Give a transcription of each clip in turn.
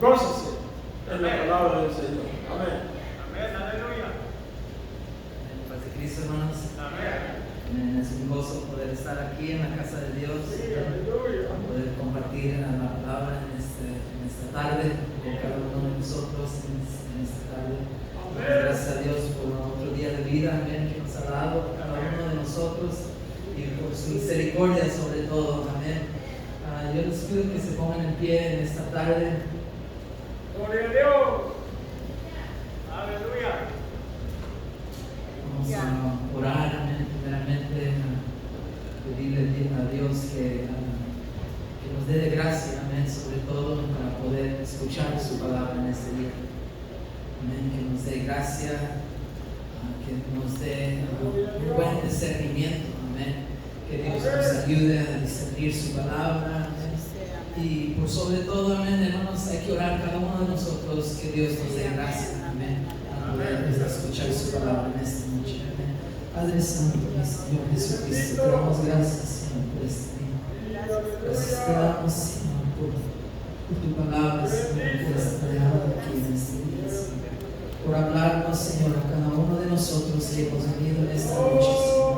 gócese en la palabra del Señor. Amén. Amén, aleluya. Paz de Cristo, hermanos. Amén. Es un gozo poder estar aquí en la casa de Dios, Sí, aleluya. poder compartir la palabra en esta tarde con cada uno de nosotros en esta tarde. Gracias a Dios por otro día de vida, amén, que nos ha dado a cada uno de nosotros y por su misericordia sobre todo, amén. Yo les pido que se pongan en pie en esta tarde. Gloria a Dios. Aleluya. Vamos a orar, amén, primeramente, a pedirle a Dios que nos dé de gracia, amén, sobre todo para poder escuchar su palabra en este día. Amén, que nos dé gracia, que nos dé un buen discernimiento, amén, que Dios nos ayude a discernir su palabra, amén. Y por sobre todo, amén, hermanos, hay que orar cada uno de nosotros que Dios nos dé gracia, amén, a poder escuchar su palabra en esta noche, amén. Padre Santo, mi Señor Jesucristo, te damos gracias, Señor, por este día. Gracias te damos, Señor, por tu palabra, Señor, que has dejado aquí en este día, Señor. Por hablarnos, Señor, a cada uno de nosotros que hemos venido en esta noche, Señor.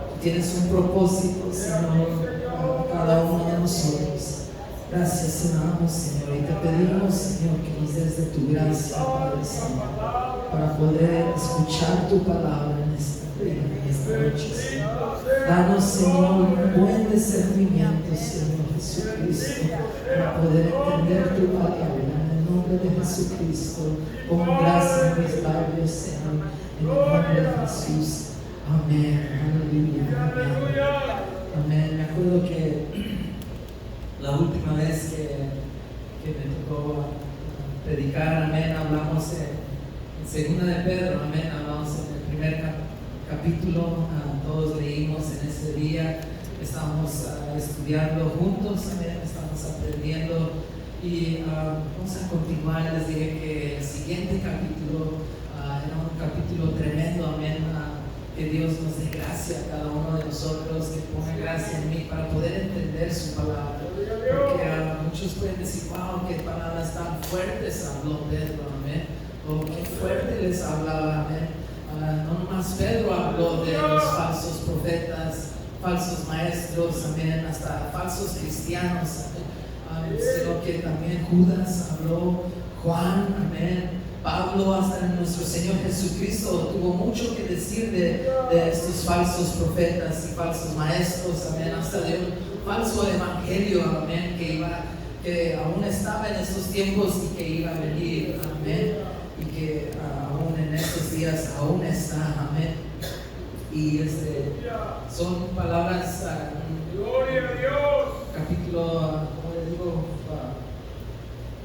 Tú tienes un propósito, Señor, a cada uno de nosotros. Gracias te damos, Señor, y te pedimos, Señor, que nos des de tu gracia, Padre Señor, para poder escuchar tu palabra en esta noche, Señor. Danos, Señor, un buen discernimiento, Señor Jesucristo, para poder entender tu palabra. En el nombre de Jesucristo, pon gracia en mis labios, Señor, en el nombre de Jesús. Amén. Aleluya. Amén. Amén. Me acuerdo que la última vez que me tocó predicar, amén, hablamos en segunda de Pedro, amén, hablamos en el primer capítulo, todos leímos en ese día, estamos estudiando juntos, amén, estamos aprendiendo y vamos a continuar. Les dije que el siguiente capítulo era un capítulo tremendo, amén, que Dios nos dé gracia a cada uno de nosotros, que ponga gracia en mí para poder entender su palabra. Porque muchos pueden decir, wow, qué palabras tan fuertes habló Pedro, amén. O qué fuerte les hablaba, amén. No nomás Pedro habló de los falsos profetas, falsos maestros, amén, hasta falsos cristianos, amén. Sino que también Judas habló, Juan, amén. Pablo, hasta nuestro Señor Jesucristo tuvo mucho que decir de estos falsos profetas y falsos maestros, amén, hasta de un falso evangelio, amén, que aún estaba en estos tiempos y que iba a venir, amén, y que aún en estos días aún está, amén. Y son palabras, Gloria a Dios. capítulo, como les digo,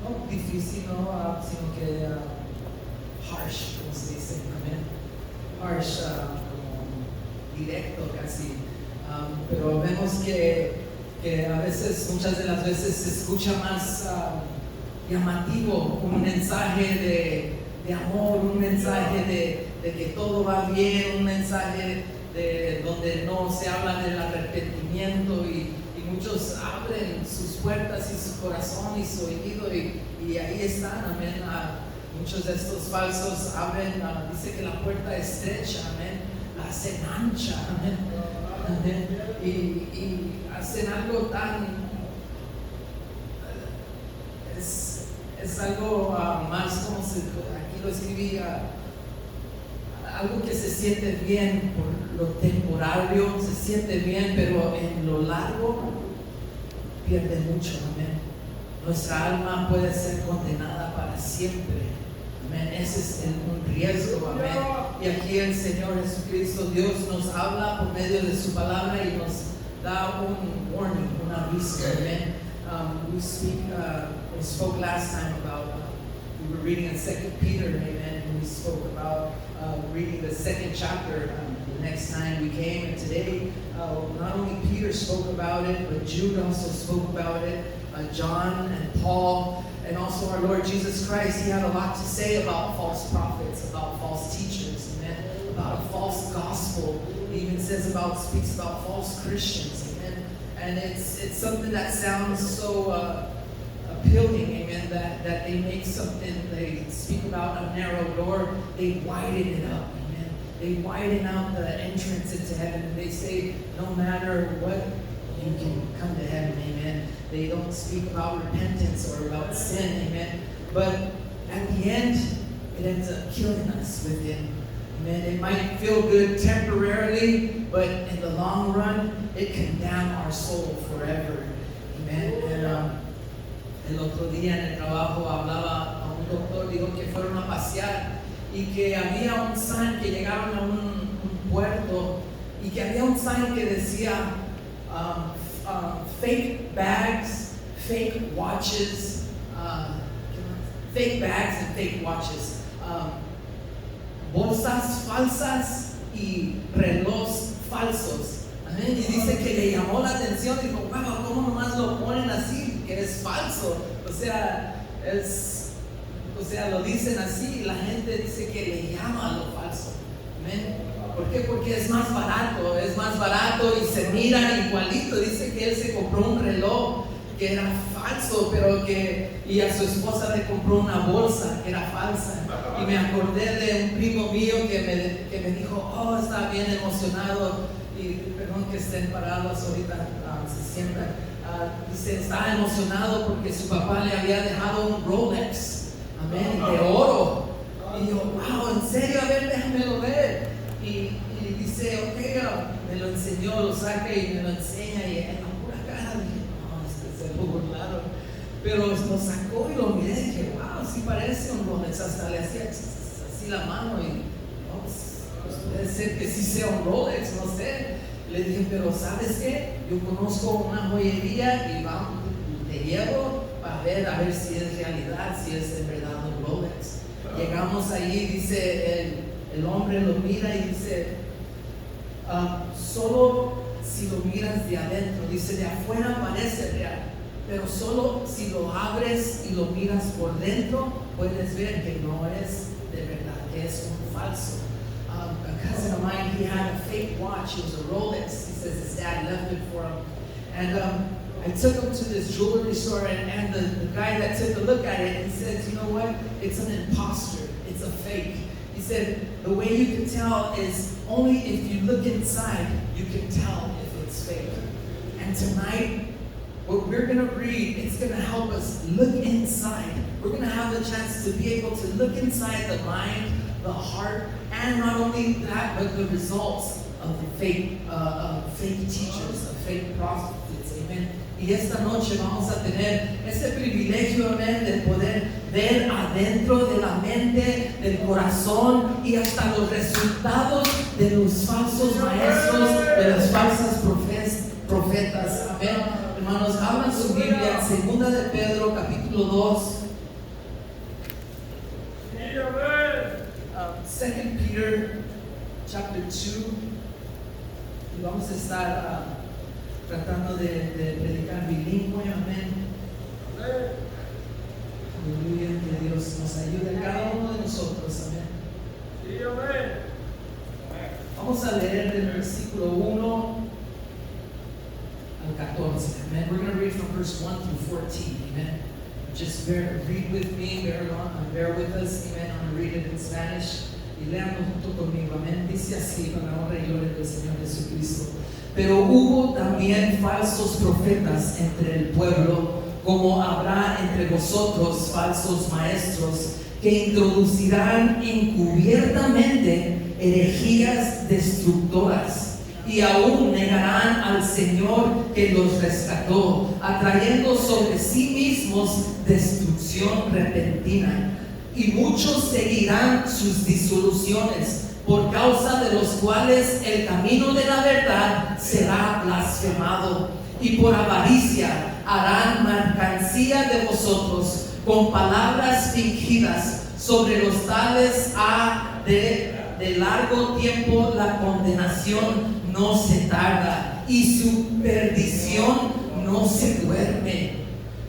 no difícil, no, sino que harsh, como se dice, amén. Harsh, como directo casi. Pero vemos que a veces, muchas de las veces, se escucha más llamativo, un mensaje de amor, un mensaje de que todo va bien, un mensaje de donde no se habla del arrepentimiento y muchos abren sus puertas y su corazón y su oído y ahí están, amén. Muchos de estos falsos abren, dice que la puerta es estrecha, amén, la hacen ancha, amén, amén. Y hacen algo tan, es algo más, como aquí lo escribí, algo que se siente bien por lo temporario, se siente bien, pero en lo largo pierde mucho, amén. Nuestra alma puede ser condenada para siempre, amén. Ese es un riesgo, amén. Y aquí el Señor Jesucristo, Dios nos habla por medio de su palabra y nos da un warning, un aviso, amén. We spoke last time about, we were reading in 2 Peter, amen, and we spoke about reading the second chapter the next time we came, and today not only Peter spoke about it, but Jude also spoke about it, John and Paul, and also our Lord Jesus Christ. He had a lot to say about false prophets, about false teachers, amen, about a false gospel. He even speaks about false Christians, amen. And it's something that sounds so appealing, amen, that they make something, they speak about a narrow door, they widen it up, amen. They widen out the entrance into heaven, and they say, no matter what, you can come to heaven, amen. They don't speak about repentance or about sin, amen. But at the end, it ends up killing us within. Amen. It might feel good temporarily, but in the long run, it can damn our soul forever. Amen. And el otro día en el trabajo hablaba a un doctor, dijo que fueron a pasear y que había un sign, que llegaron a un puerto y que había un sign que decía fake bags, fake watches, fake bags and fake watches. Bolsas falsas y relojes falsos. Amén. Y dice que le llamó la atención, dijo, wow, ¿cómo nomás lo ponen así? Que es falso. O sea, lo dicen así y la gente dice que le llama a lo falso. Amén. ¿Por qué? Porque es más barato y se mira igualito. Dice que él se compró un reloj que era falso, y a su esposa le compró una bolsa que era falsa. Y me acordé de un primo mío que me dijo, oh, está bien emocionado, y perdón que estén parados ahorita, se sientan. Dice, está emocionado porque su papá le había dejado un Rolex, amén, de oro. Y yo, wow, ¿en serio? A ver, déjamelo ver. Y dice, ok, me lo enseñó, lo saca y me lo enseña, y en la pura cara dije, no, se lo burlaron. Pero lo sacó y lo miré y dije, wow, sí parece un Rolex. Hasta le hacía así la mano y, no, pues puede ser que sí sea un Rolex, no sé. Le dije, pero ¿sabes qué? Yo conozco una joyería y vamos, te llevo a ver si es realidad, si es en verdad un Rolex. Llegamos ahí, dice el hombre lo mira y dice, solo si lo miras de adentro, dice, de afuera parece real, pero solo si lo abres y lo miras por dentro, puedes ver que no es de verdad, que es un falso. A cousin of mine, he had a fake watch. It was a Rolex. He says his dad left it for him. And I took him to this jewelry store, and the guy that took a look at it, he says, you know what? It's an imposter. It's a fake. He said, the way you can tell is only if you look inside, you can tell if it's fake. And tonight, what we're going to read, it's going to help us look inside. We're going to have the chance to be able to look inside the mind, the heart, and not only that, but the results of the fake teachers, of fake prophets. Amen. Y esta noche vamos a tener ese privilegio, amén, de poder ver adentro de la mente, del corazón y hasta los resultados de los falsos maestros, de las falsas profetas. Amén. Hermanos, abran su Biblia en 2 de Pedro, capítulo 2. 2 Peter chapter 2, y vamos a estar tratando de predicar bilingüe, amén. Aleluya, que Dios nos ayude a cada uno de nosotros, amén. Vamos a leer del versículo 1 al 14, amen. We're going to read from verse 1 through 14, amen. Just read with me, bear with us, amen. I'm going to read it in Spanish. Y leanlo junto conmigo, amén. Dice así, para la honra y gloria del Señor Jesucristo. Pero hubo también falsos profetas entre el pueblo, como habrá entre vosotros falsos maestros, que introducirán encubiertamente herejías destructoras, y aún negarán al Señor que los rescató, atrayendo sobre sí mismos destrucción repentina. Y muchos seguirán sus disoluciones, por causa de los cuales el camino de la verdad será blasfemado. Y por avaricia harán mercancía de vosotros, con palabras fingidas. Sobre los tales ha de largo tiempo la condenación no se tarda, y su perdición no se duerme.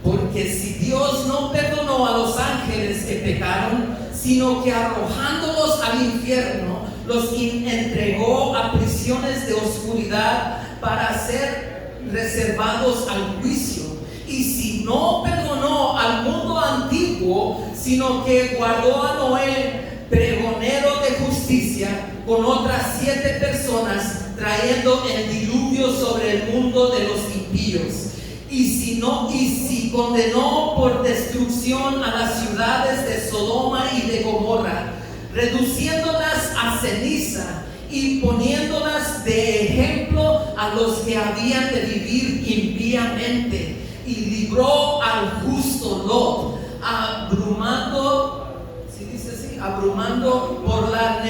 Porque si Dios no perdonó a los ángeles que pecaron, sino que arrojándolos al infierno, los entregó a prisiones de oscuridad para ser reservados al juicio, y si no perdonó al mundo antiguo, sino que guardó a Noé, pregonero de justicia, con otras 7 personas, trayendo el diluvio sobre el mundo de los impíos. Y si condenó por destrucción a las ciudades de Sodoma y de Gomorra, reduciéndolas a ceniza y poniéndolas de ejemplo a los que habían de vivir impíamente, y libró al justo Lot, abrumando por la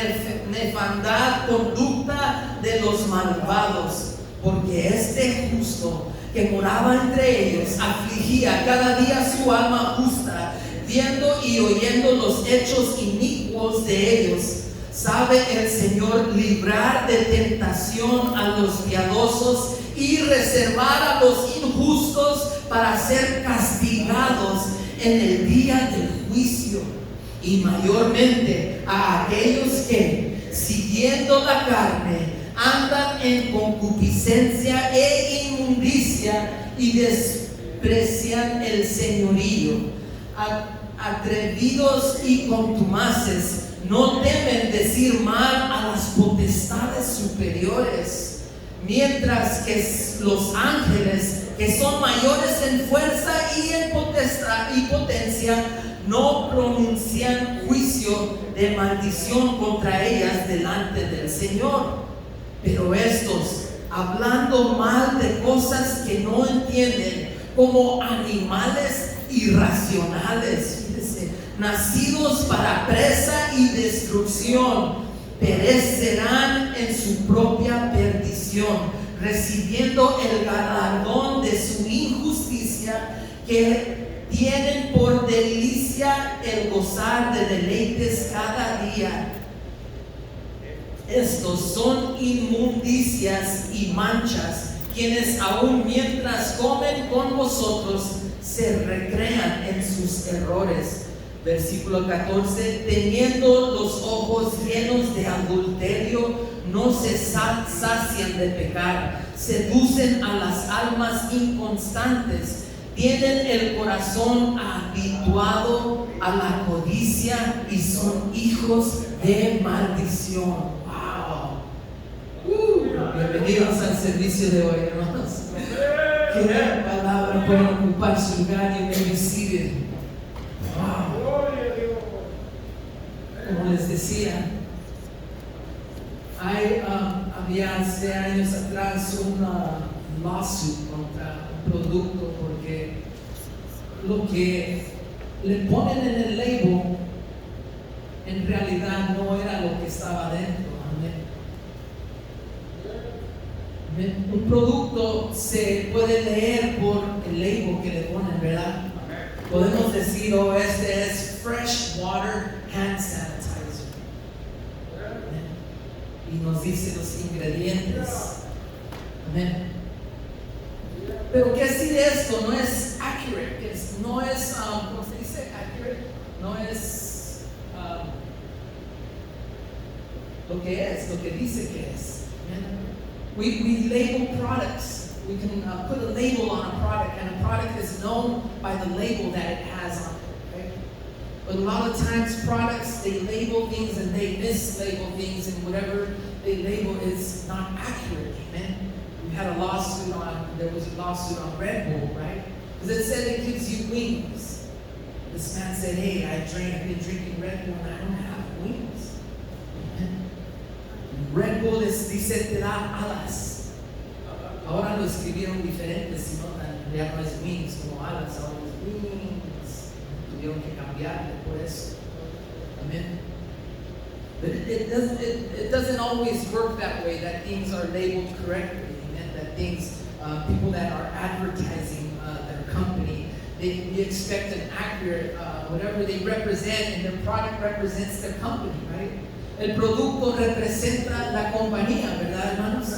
nefandad conducta de los malvados, porque este justo que moraba entre ellos afligía cada día su alma justa, viendo y oyendo los hechos inicuos de ellos. Sabe el Señor librar de tentación a los piadosos y reservar a los injustos para ser castigados en el día del juicio, y mayormente a aquellos que, siguiendo la carne, andan en concupiscencia e inmundicia y desprecian el señorío. Atrevidos y contumaces, no temen decir mal a las potestades superiores, mientras que los ángeles, que son mayores en fuerza y en potencia, no pronuncian juicio de maldición contra ellas delante del Señor. Pero estos, hablando mal de cosas que no entienden, como animales irracionales, nacidos para presa y destrucción, perecerán en su propia perdición, recibiendo el galardón de su injusticia, que tienen por delicia el gozar de deleites cada día. Estos son inmundicias y manchas, quienes aun mientras comen con vosotros se recrean en sus errores. Versículo 14: teniendo los ojos llenos de adulterio, no se sacian de pecar, seducen a las almas inconstantes, tienen el corazón habituado a la codicia y son hijos de maldición. Bienvenidos al servicio de hoy, hermanos. Que la palabra puede ocupar su lugar y bendecir. Como les decía, había hace años atrás una lawsuit contra un producto, porque lo que le ponen en el label en realidad no era lo que estaba dentro. Un producto se puede leer por el label que le ponen, ¿verdad? Podemos decir, este es Fresh Water Hand Sanitizer. Y nos dice los ingredientes. Amén. Pero ¿qué si de esto no es accurate? No es, ¿cómo se dice? Accurate. No es lo que es, lo que dice que es. Amén. We label products. We can put a label on a product, and a product is known by the label that it has on it. Okay? But a lot of times products, they label things and they mislabel things, and whatever they label is not accurate. Amen. There was a lawsuit on Red Bull, right? Because it said it gives you wings. This man said, hey, I've been drinking Red Bull and I don't have wings. Amen. Red Bull dice te da alas. Ahora lo escribieron diferente, sino ya no es wings como alas, ahora es wings. Tuvieron que cambiarle por eso. Amen. But it doesn't always work that way, that things are labeled correctly. Amen. That things, people that are advertising their company, we expect an accurate, whatever they represent, and their product represents their company, right? El producto representa la compañía, ¿verdad, hermanos?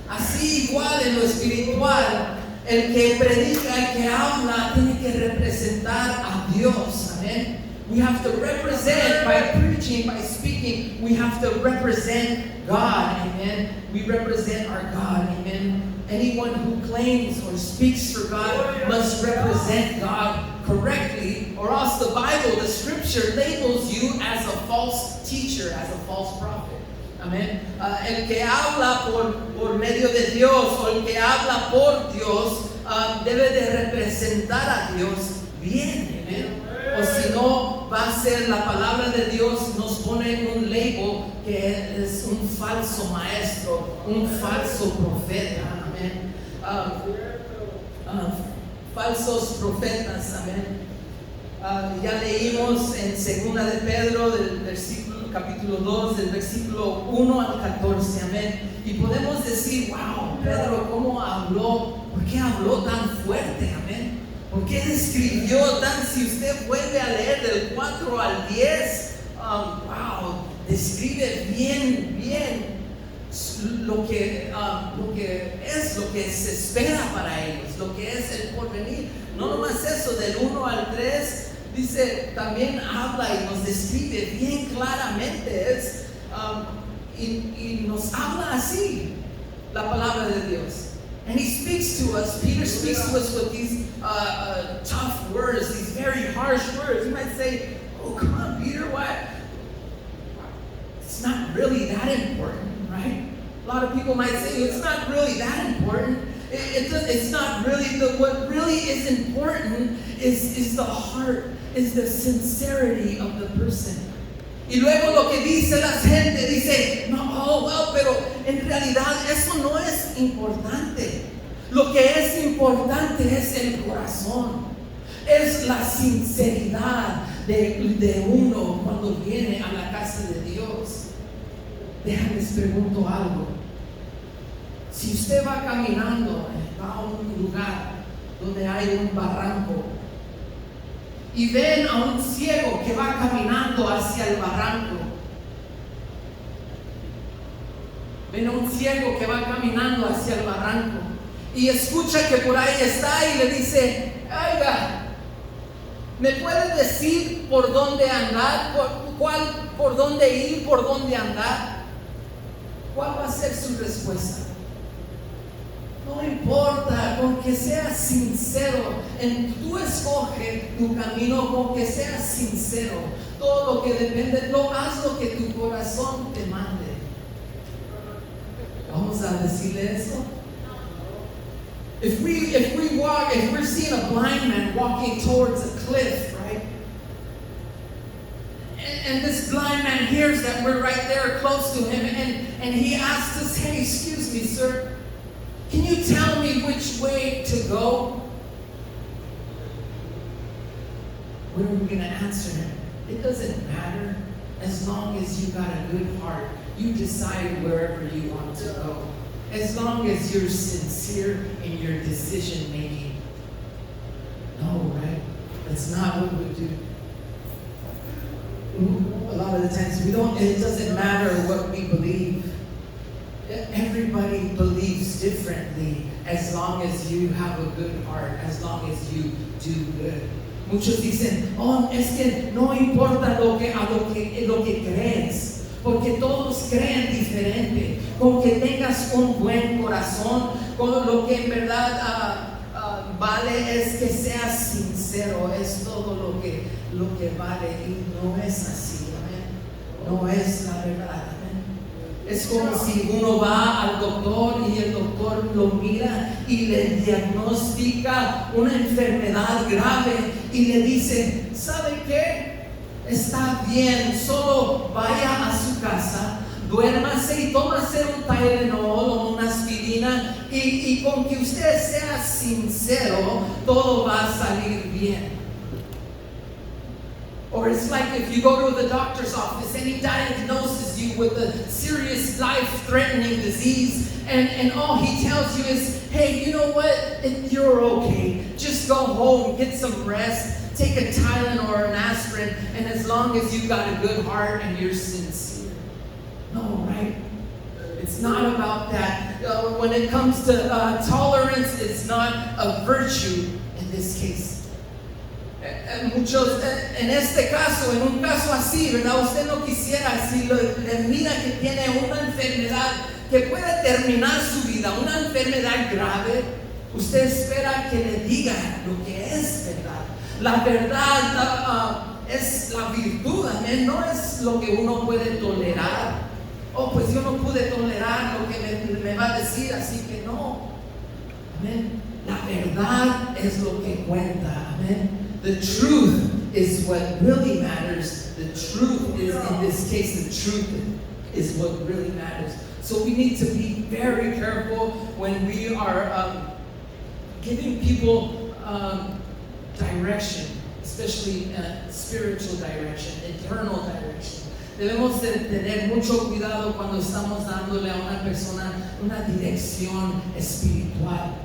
Así igual en lo espiritual, el que predica, el que habla, tiene que representar a Dios, amén. We have to represent by preaching, by speaking. We have to represent God. Amen. We represent our God. Amen. Anyone who claims or speaks for God must represent God correctly, or else the Bible, the scripture, labels you as a false teacher, as a false prophet. Amén. El que habla por medio de Dios, o el que habla por Dios, debe de representar a Dios bien. Amén. O si no, va a ser la palabra de Dios, nos pone un label que es un falso maestro, un falso profeta. Amén. Falsos profetas. Amén. Ya leímos en 2 de Pedro, del capítulo 2, del versículo 1 al 14. Amén. Y podemos decir, wow, Pedro, ¿cómo habló? ¿Por qué habló tan fuerte? Amén. ¿Por qué describió tan? Si usted vuelve a leer del 4 al 10, wow, describe bien lo que se espera para ellos, lo que es el porvenir. No nomás eso, del 1 al 3, dice, también habla y nos describe bien claramente. Y nos habla así, la palabra de Dios. And he speaks to us, Peter speaks to us with these tough words, these very harsh words. You might say, oh, come on, Peter, why? It's not really that important, right? A lot of people might say, it's not really that important. It's not really, what really is important is the heart, is the sincerity of the person. Y luego lo que dice la gente, dice, no, oh, well, pero en realidad eso no es importante. Lo que es importante es el corazón, es la sinceridad de uno cuando viene a la casa de Dios. Déjales pregunto algo. Si usted va caminando a un lugar donde hay un barranco, y ven a un ciego que va caminando hacia el barranco. Ven a un ciego que va caminando hacia el barranco y escucha que por ahí está y le dice, oiga, ¿me puede decir por dónde andar? ¿Por dónde ir? ¿Por dónde andar? ¿Cuál va a ser su respuesta? No importa, con que seas sincero, tú escoge tu camino con que seas sincero. Todo lo que depende, haz lo que tu corazón te mande. Vamos a decirle eso. If we're seeing a blind man walking towards a cliff, right? And this blind man hears that we're right there close to him, and he asks us, hey, excuse me, sir, can you tell me which way to go? What are we going to answer him? It doesn't matter. As long as you got a good heart, you decide wherever you want to go. As long as you're sincere in your decision making. No, right? That's not what we do. A lot of the times it doesn't matter what we believe. Everybody believes differently as long as you have a good heart, as long as you do good. Muchos dicen, oh, es que no importa lo que crees, porque todos creen diferente. Con que tengas un buen corazón, con lo que en verdad vale es que seas sincero, es todo lo que vale, y no es así, amén. No es la verdad. Es como si uno va al doctor y el doctor lo mira y le diagnostica una enfermedad grave y le dice, ¿sabe qué? Está bien, solo vaya a su casa, duérmase y tómase un Tylenol o una aspirina y con que usted sea sincero, todo va a salir bien. Or it's like if you go to the doctor's office and he diagnoses you with a serious life-threatening disease and all he tells you is, hey, you know what? You're okay. Just go home, get some rest, take a Tylenol or an aspirin, and as long as you've got a good heart and you're sincere. No, right? It's not about that. When it comes to tolerance, it's not a virtue in this case. Muchos, en este caso, en un caso así, ¿verdad? Usted no quisiera, si le mira que tiene una enfermedad que puede terminar su vida, una enfermedad grave, usted espera que le diga lo que es verdad. La verdad es la virtud, amén. No es lo que uno puede tolerar. Oh, pues yo no pude tolerar lo que me va a decir, así que no. Amén. La verdad es lo que cuenta, amén. The truth is what really matters. The truth is, in this case, the truth is what really matters. So we need to be very careful when we are giving people direction, especially spiritual direction, eternal direction. Debemos de tener mucho cuidado cuando estamos dándole a una persona una dirección espiritual,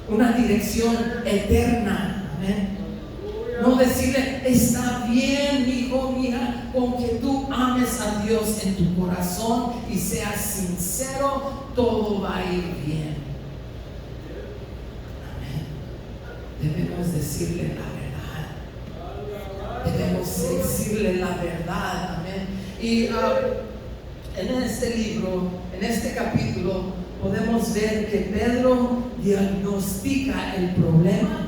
una dirección eterna. Amén. No decirle, está bien, hijo, mija, con que tú ames a Dios en tu corazón y seas sincero, todo va a ir bien. Amén. Debemos decirle la verdad. Debemos decirle la verdad. Amén. Y en este libro, en este capítulo, podemos ver que Pedro diagnostica el problema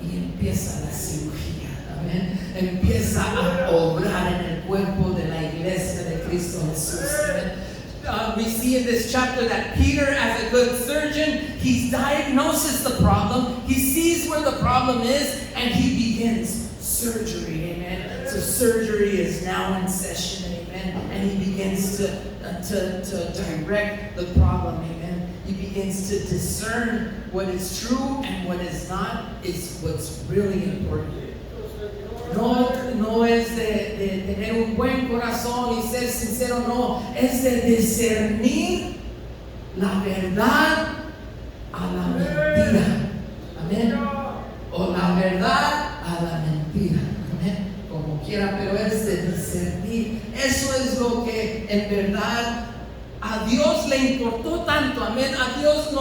y empieza la cirugía, amén. Empieza a obrar en el cuerpo de la iglesia de Cristo Jesús, amén. We see in this chapter that Peter, as a good surgeon, he diagnoses the problem, he sees where the problem is, and he begins surgery, amen. So surgery is now in session, amen, and he begins to direct the problem, amen. He begins to discern what is true and what is not, is what's really important. No es de tener un buen corazón y ser sincero, no, es de discernir la verdad a la mentira. Amén. O la verdad a la mentira. Amén. Como quiera, pero es de discernir. Eso es lo que en verdad a Dios le importó tanto, amén. A Dios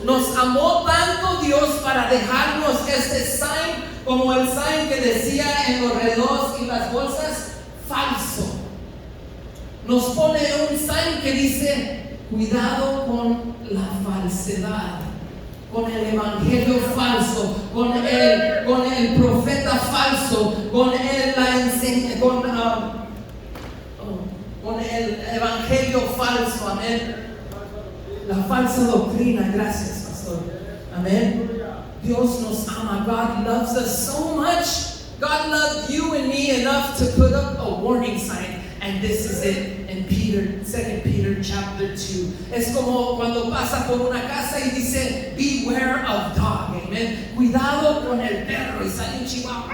nos amó tanto Dios para dejarnos este sign, como el sign que decía en los relojes y las bolsas, falso. Nos pone un sign que dice, cuidado con la falsedad, con el evangelio falso, con el profeta falso, con el evangelio falso, amén. La falsa doctrina, gracias, pastor, amén. Dios nos ama. God loves us so much. God loved you and me enough to put up a warning sign, and this is it in 2 Peter chapter 2. Es como cuando pasa por una casa y dice, beware of dog, amén. Cuidado con el perro, y sale un chihuahua,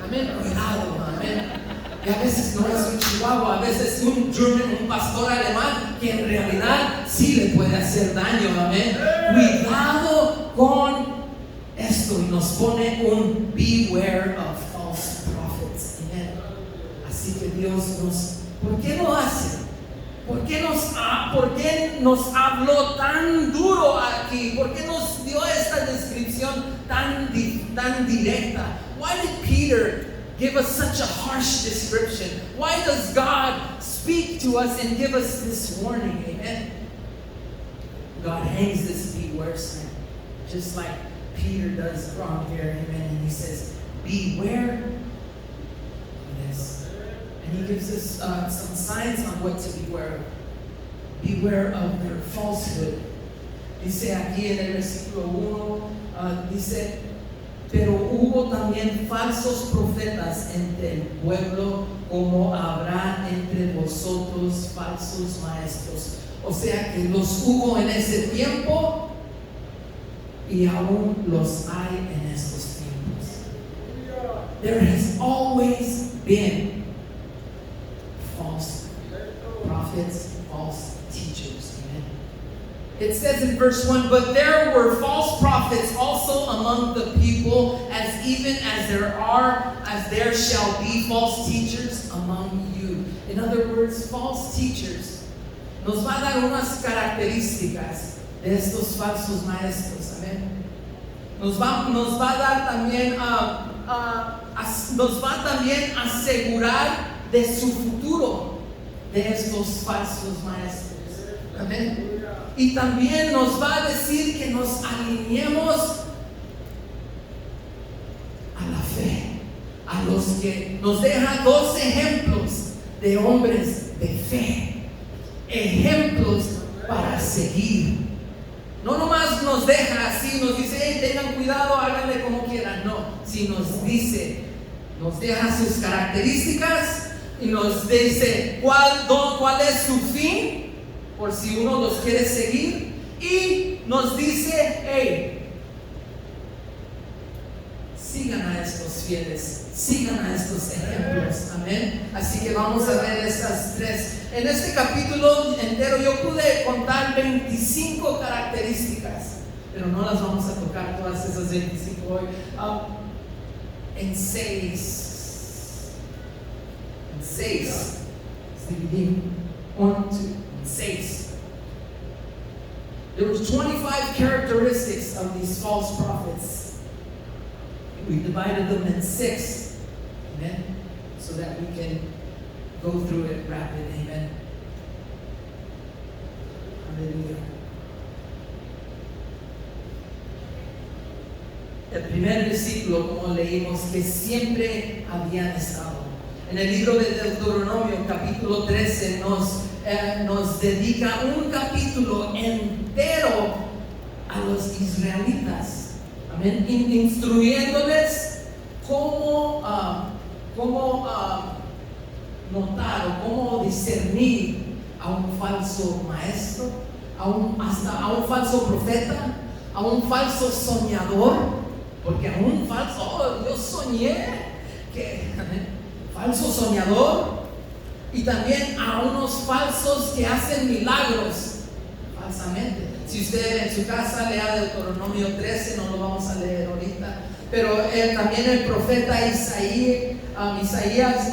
amén. Cuidado, amén. Y a veces no es un chihuahua, a veces un German, un pastor alemán, que en realidad sí le puede hacer daño, amén. Cuidado con esto, y nos pone un beware of false prophets, amén. Así que Dios ¿por qué lo hace? ¿Por qué nos habló tan duro aquí? ¿Por qué nos dio esta descripción tan directa? Why did Peter give us such a harsh description? Why does God speak to us and give us this warning? Amen. God hangs this beware sign, just like Peter does wrong here, amen. And he says, beware of this. And he gives us some signs on what to beware of. Beware of their falsehood. Dice aquí en el versículo 1, dice, pero hubo también falsos profetas entre el pueblo, como habrá entre vosotros falsos maestros. O sea que los hubo en ese tiempo y aún los hay en estos tiempos. There has always been false prophets, false teachers. Amen. It says in verse 1, but there were false prophets also among the people, as even as there shall be false teachers among you. In other words, false teachers. Nos va a dar unas características de estos falsos maestros. Amén. Nos va a dar también nos va también a asegurar de su futuro de estos falsos maestros. Amén. Y también nos va a decir que nos alineemos a la fe, a los que nos deja dos ejemplos de hombres de fe, ejemplos para seguir. No nomás nos deja así, nos dice, hey, tengan cuidado, háganle como quieran. No, si nos dice, nos deja sus características y nos dice cuál es su fin, por si uno los quiere seguir, y nos dice, hey, sigan a estos fieles, sigan a estos ejemplos. Amén. Así que vamos a ver estas tres. En este capítulo entero yo pude contar 25 características, pero no las vamos a tocar todas esas 25 hoy. En seis dividimos 1, 2, 6. There were 25 characteristics of these false prophets. We divided them in 6, amen, so that we can go through it rapid, amen. Hallelujah. El primer versículo, como leímos, que siempre habían estado. En el libro de Deuteronomio, capítulo 13, nos dedica un capítulo entero a los israelitas. Amén. Instruyéndoles cómo notar o cómo discernir a un falso maestro, hasta a un falso profeta, a un falso soñador, porque a un falso, yo soñé que, falso soñador, y también a unos falsos que hacen milagros falsamente. Si usted en su casa lea Deuteronomio 13, no lo vamos a leer ahorita, pero también el profeta Isaías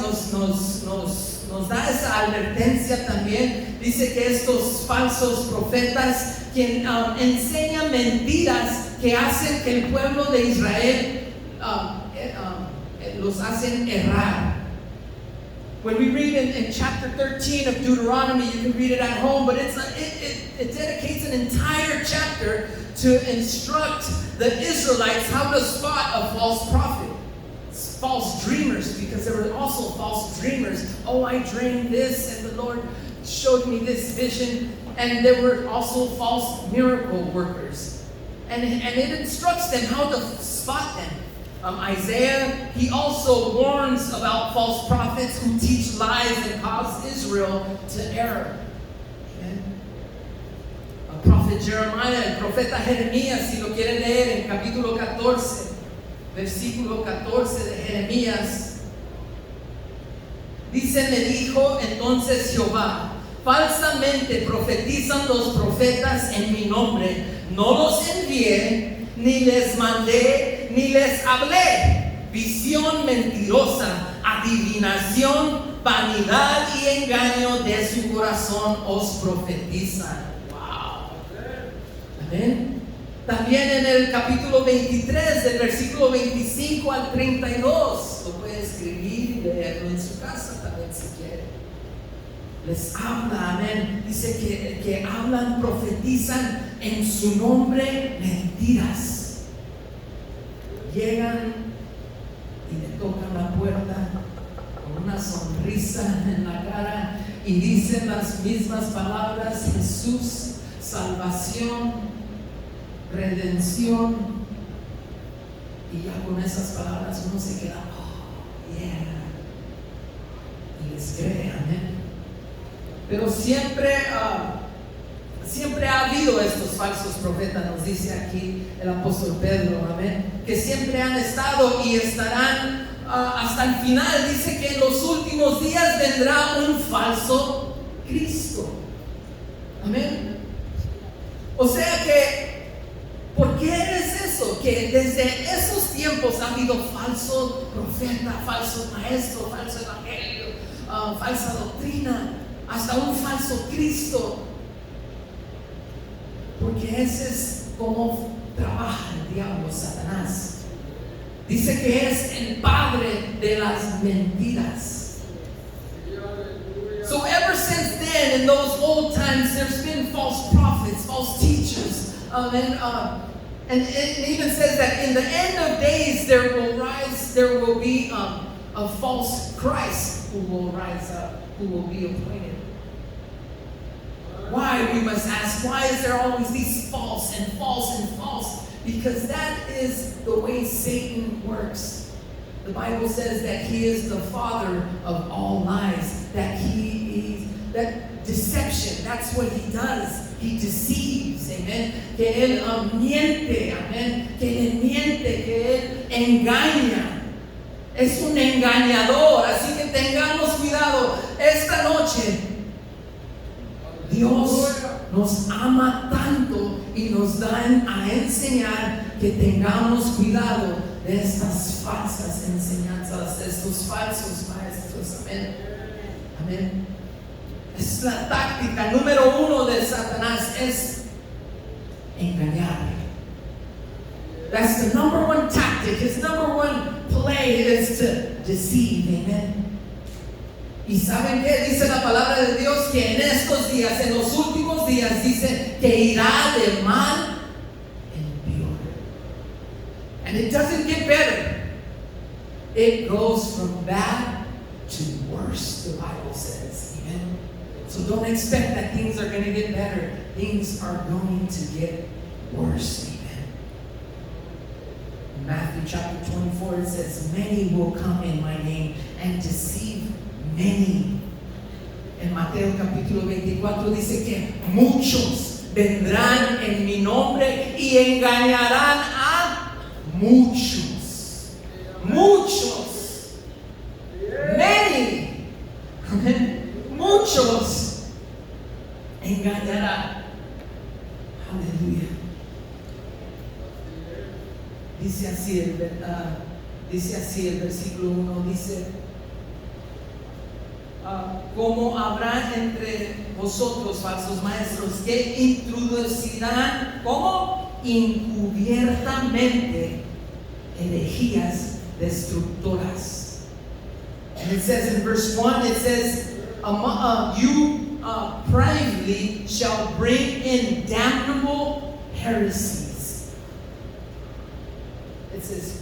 nos da esa advertencia también. Dice que estos falsos profetas que enseñan mentiras que hacen que el pueblo de Israel los hacen errar. When we read in chapter 13 of Deuteronomy, you can read it at home, but it dedicates an entire chapter to instruct the Israelites how to spot a false prophet, false dreamers, because there were also false dreamers. Oh, I dreamed this, and the Lord showed me this vision. And there were also false miracle workers. And it instructs them how to spot them. Isaiah, he also warns about false prophets who teach lies and cause Israel to err. Okay? Prophet Jeremiah, el profeta Jeremías, si lo quieren leer en capítulo 14, versículo 14 de Jeremías, dice, me dijo entonces Jehová, falsamente profetizan los profetas en mi nombre, no los envié, ni les mandé, ni les hablé. Visión mentirosa, adivinación, vanidad y engaño de su corazón os profetizan. Wow. Amén. También en el capítulo 23, del versículo 25 al 32, lo puede escribir y leerlo en su casa también si quiere. Les habla, amén. Dice que hablan, profetizan en su nombre mentiras. Llegan y le tocan la puerta con una sonrisa en la cara y dicen las mismas palabras: Jesús, salvación, redención. Y ya con esas palabras uno se queda, oh, yeah, y les cree, amén. Pero siempre ha habido estos falsos profetas, nos dice aquí el apóstol Pedro, amén, que siempre han estado y estarán hasta el final. Dice que en los últimos días vendrá un falso Cristo, amén. O sea que, ¿por qué es eso? Que desde esos tiempos ha habido falso profeta, falso maestro, falso evangelio, falsa doctrina, hasta un falso Cristo. Porque ese es como trabaja el diablo, Satanás. Dice que es el padre de las mentiras. So ever since then, in those old times, there's been false prophets, false teachers, and it even says that in the end of days there will be a false Christ who will rise up, who will be appointed. Why, we must ask, why is there always these false and false and false? Because that is the way Satan works. The Bible says that he is the father of all lies, that that deception, that's what he does. He deceives, amen. Que él miente, amen. Que él miente, que él engaña. Es un engañador, así que tengamos cuidado. Esta noche, Dios nos ama tanto y nos dan a enseñar que tengamos cuidado de estas falsas enseñanzas, de estos falsos maestros. Amén. Amén. Es la táctica número 1 de Satanás, es engañar. That's the number 1 tactic. His number 1 play is to deceive. Amen. Y ¿saben qué? Dice la palabra de Dios que en estos días, en los últimos días, dice que irá de mal en peor. And it doesn't get better. It goes from bad to worse, the Bible says. Amen. So don't expect that things are going to get better. Things are going to get worse. Amen. In Matthew chapter 24, it says, many will come in my name and deceive many. En Mateo capítulo 24 dice que muchos vendrán en mi nombre y engañarán a muchos. Muchos. Many. Muchos engañarán. Aleluya. Dice así el versículo 1, dice, como habrá entre vosotros falsos maestros que introducirán como encubiertamente herejías destructoras. And it says in verse 1, it says, you privately shall bring in damnable heresies. It says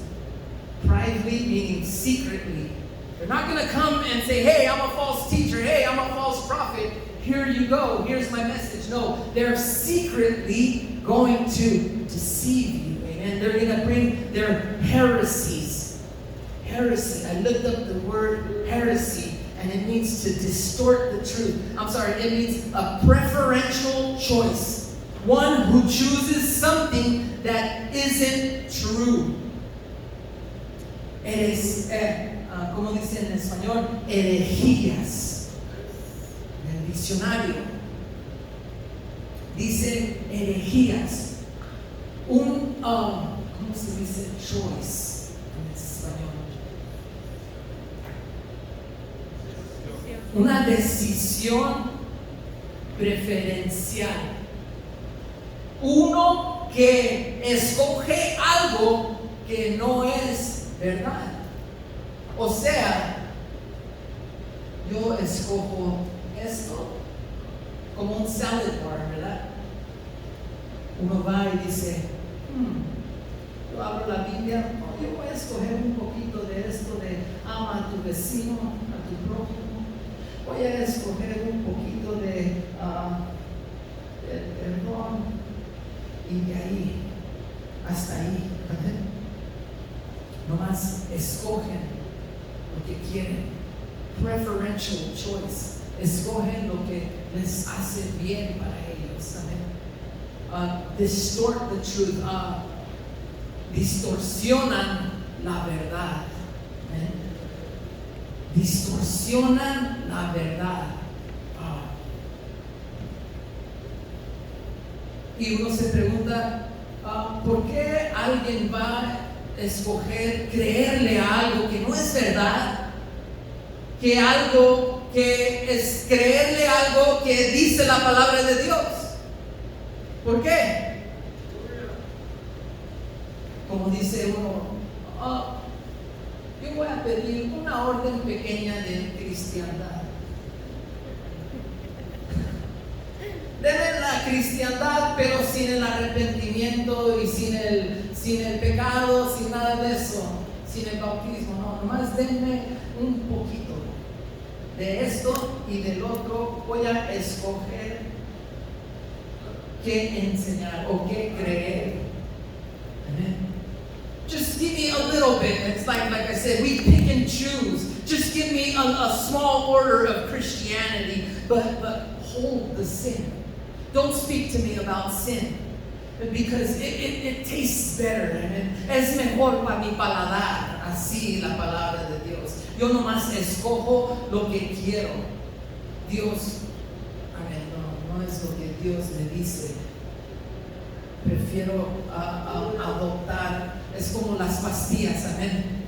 privately, meaning secretly. They're not going to come and say, hey, I'm a false teacher. Hey, I'm a false prophet. Here you go. Here's my message. No, they're secretly going to deceive you. Amen. They're going to bring their heresies. Heresy. I looked up the word heresy, and it means to distort the truth. It means a preferential choice. One who chooses something that isn't true. Como dice en español, herejías. En el diccionario dice herejías. ¿Cómo se dice? Choice en español. Una decisión preferencial. Uno que escoge algo que no es verdad. O sea, yo escojo esto como un salad bar, ¿verdad? Uno va y dice, yo abro la Biblia, yo voy a escoger un poquito de esto de ama a tu vecino, a tu prójimo. Voy a escoger un poquito de perdón, y de ahí hasta ahí. Nomás escogen lo que quieren. Preferential choice. Escogen lo que les hace bien para ellos. Distort the truth. Distorsionan la verdad. Distorsionan la verdad. Y uno se pregunta, ¿por qué alguien va a escoger creerle a algo que no es verdad? Que algo que es creerle algo que dice la palabra de Dios. ¿Por qué? Como dice uno, la orden pequeña de cristiandad. Deben la cristiandad, pero sin el arrepentimiento y sin el pecado, sin nada de eso, sin el bautismo. No, nomás denme un poquito de esto y del otro. Voy a escoger qué enseñar o qué creer. Amen. Just give me a little bit. It's like I said, we pick and choose. Just give me a small order of Christianity, but hold the sin. Don't speak to me about sin, because it tastes better. Amen. Es mejor para mi paladar, así la palabra de Dios. Yo nomás escojo lo que quiero. Dios, amén, no es lo que Dios me dice. Prefiero adoptar, es como las pastillas, amén.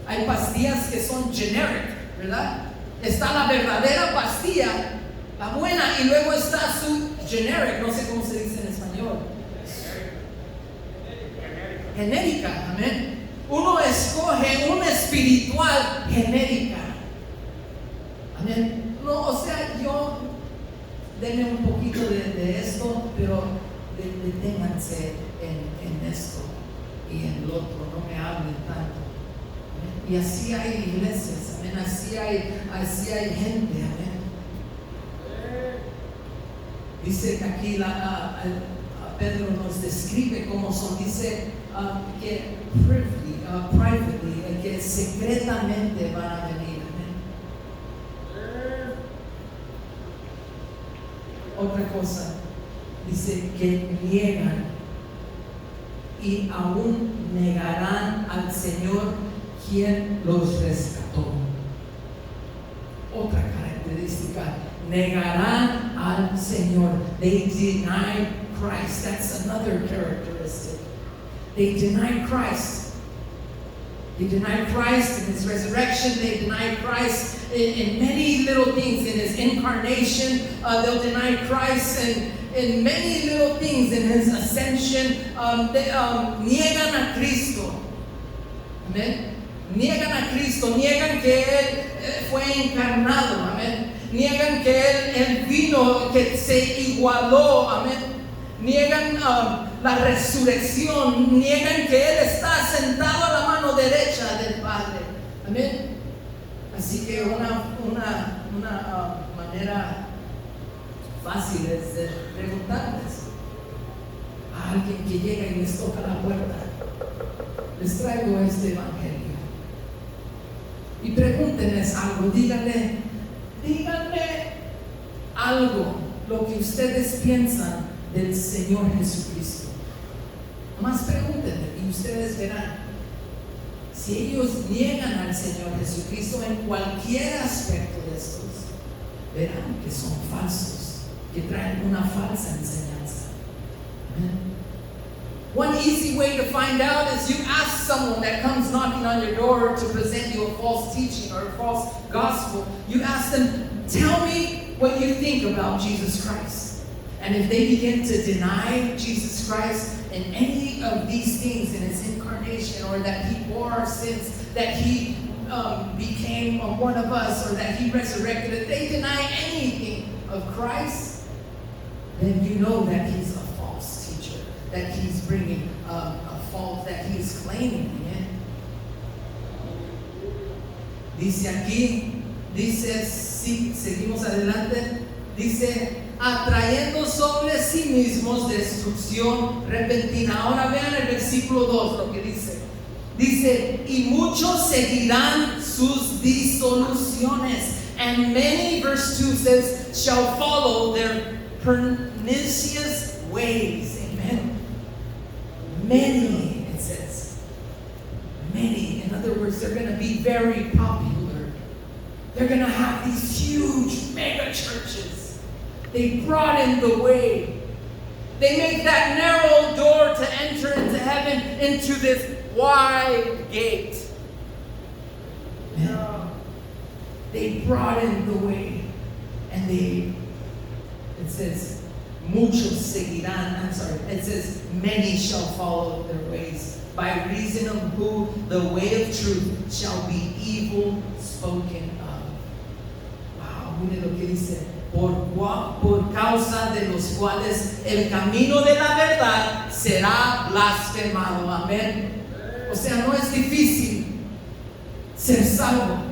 Hay pastillas que son generic, ¿verdad? Está la verdadera pastilla, la buena, y luego está su generic, no sé cómo se dice en español. Genérica, amén. Uno escoge una espiritual genérica. Amén. No, o sea, yo denme un poquito de esto, pero deténganse en esto y en lo otro, no me hablen tanto. Amén. Y así hay iglesias, amén. Así hay gente, amén. Dice aquí Pedro nos describe cómo son, dice que privately, que secretamente van a venir. Amén. Otra cosa, dice que niegan y aún negarán al Señor quien los rescató. Otra característica, negarán al Señor. They deny Christ. That's another characteristic. They deny Christ. They deny Christ in His resurrection. They deny Christ in many little things. In His incarnation, they'll deny Christ in many little things. In His ascension, niegan a Cristo. Amen. Niegan a Cristo. Niegan que Él fue encarnado. Amen. Niegan que Él vino, que se igualó. Amén. Niegan la resurrección. Niegan que Él está sentado a la mano derecha del Padre. Amén. Así que una manera fácil es de preguntarles a alguien que llega y les toca la puerta: les traigo este evangelio. Y pregúntenles algo, díganme algo, lo que ustedes piensan del Señor Jesucristo. Más pregúntenle y ustedes verán. Si ellos niegan al Señor Jesucristo en cualquier aspecto de estos, verán que son falsos, que traen una falsa enseñanza. Amen. One easy way to find out is you ask someone that comes knocking on your door to present you a false teaching or a false gospel. You ask them, tell me what you think about Jesus Christ. And if they begin to deny Jesus Christ in any of these things, in His incarnation, or that He bore our sins, that He became one of us, or that He resurrected, if they deny anything of Christ, then you know that He's a false teacher, that He's bringing a fault, that He is claiming. Amen. Dice aquí, sí, seguimos adelante, dice, atrayendo sobre sí mismos destrucción repentina. Ahora vean el versículo 2 lo que dice. Dice, y muchos seguirán sus disoluciones. And many, verse 2 says, shall follow their pernicious ways. Amen. Many, it says. Many. In other words, they're going to be very popular. They're going to have these huge mega churches. They broaden the way. They make that narrow door to enter into heaven into this wide gate. Yeah. They broaden the way. And it says, muchos seguirán. It says, many shall follow their ways. by reason of who the way of truth shall be evil spoken of. Wow, mire lo que dice. Por causa de los cuales el camino de la verdad será blasfemado. Amén. O sea, no es difícil ser salvo.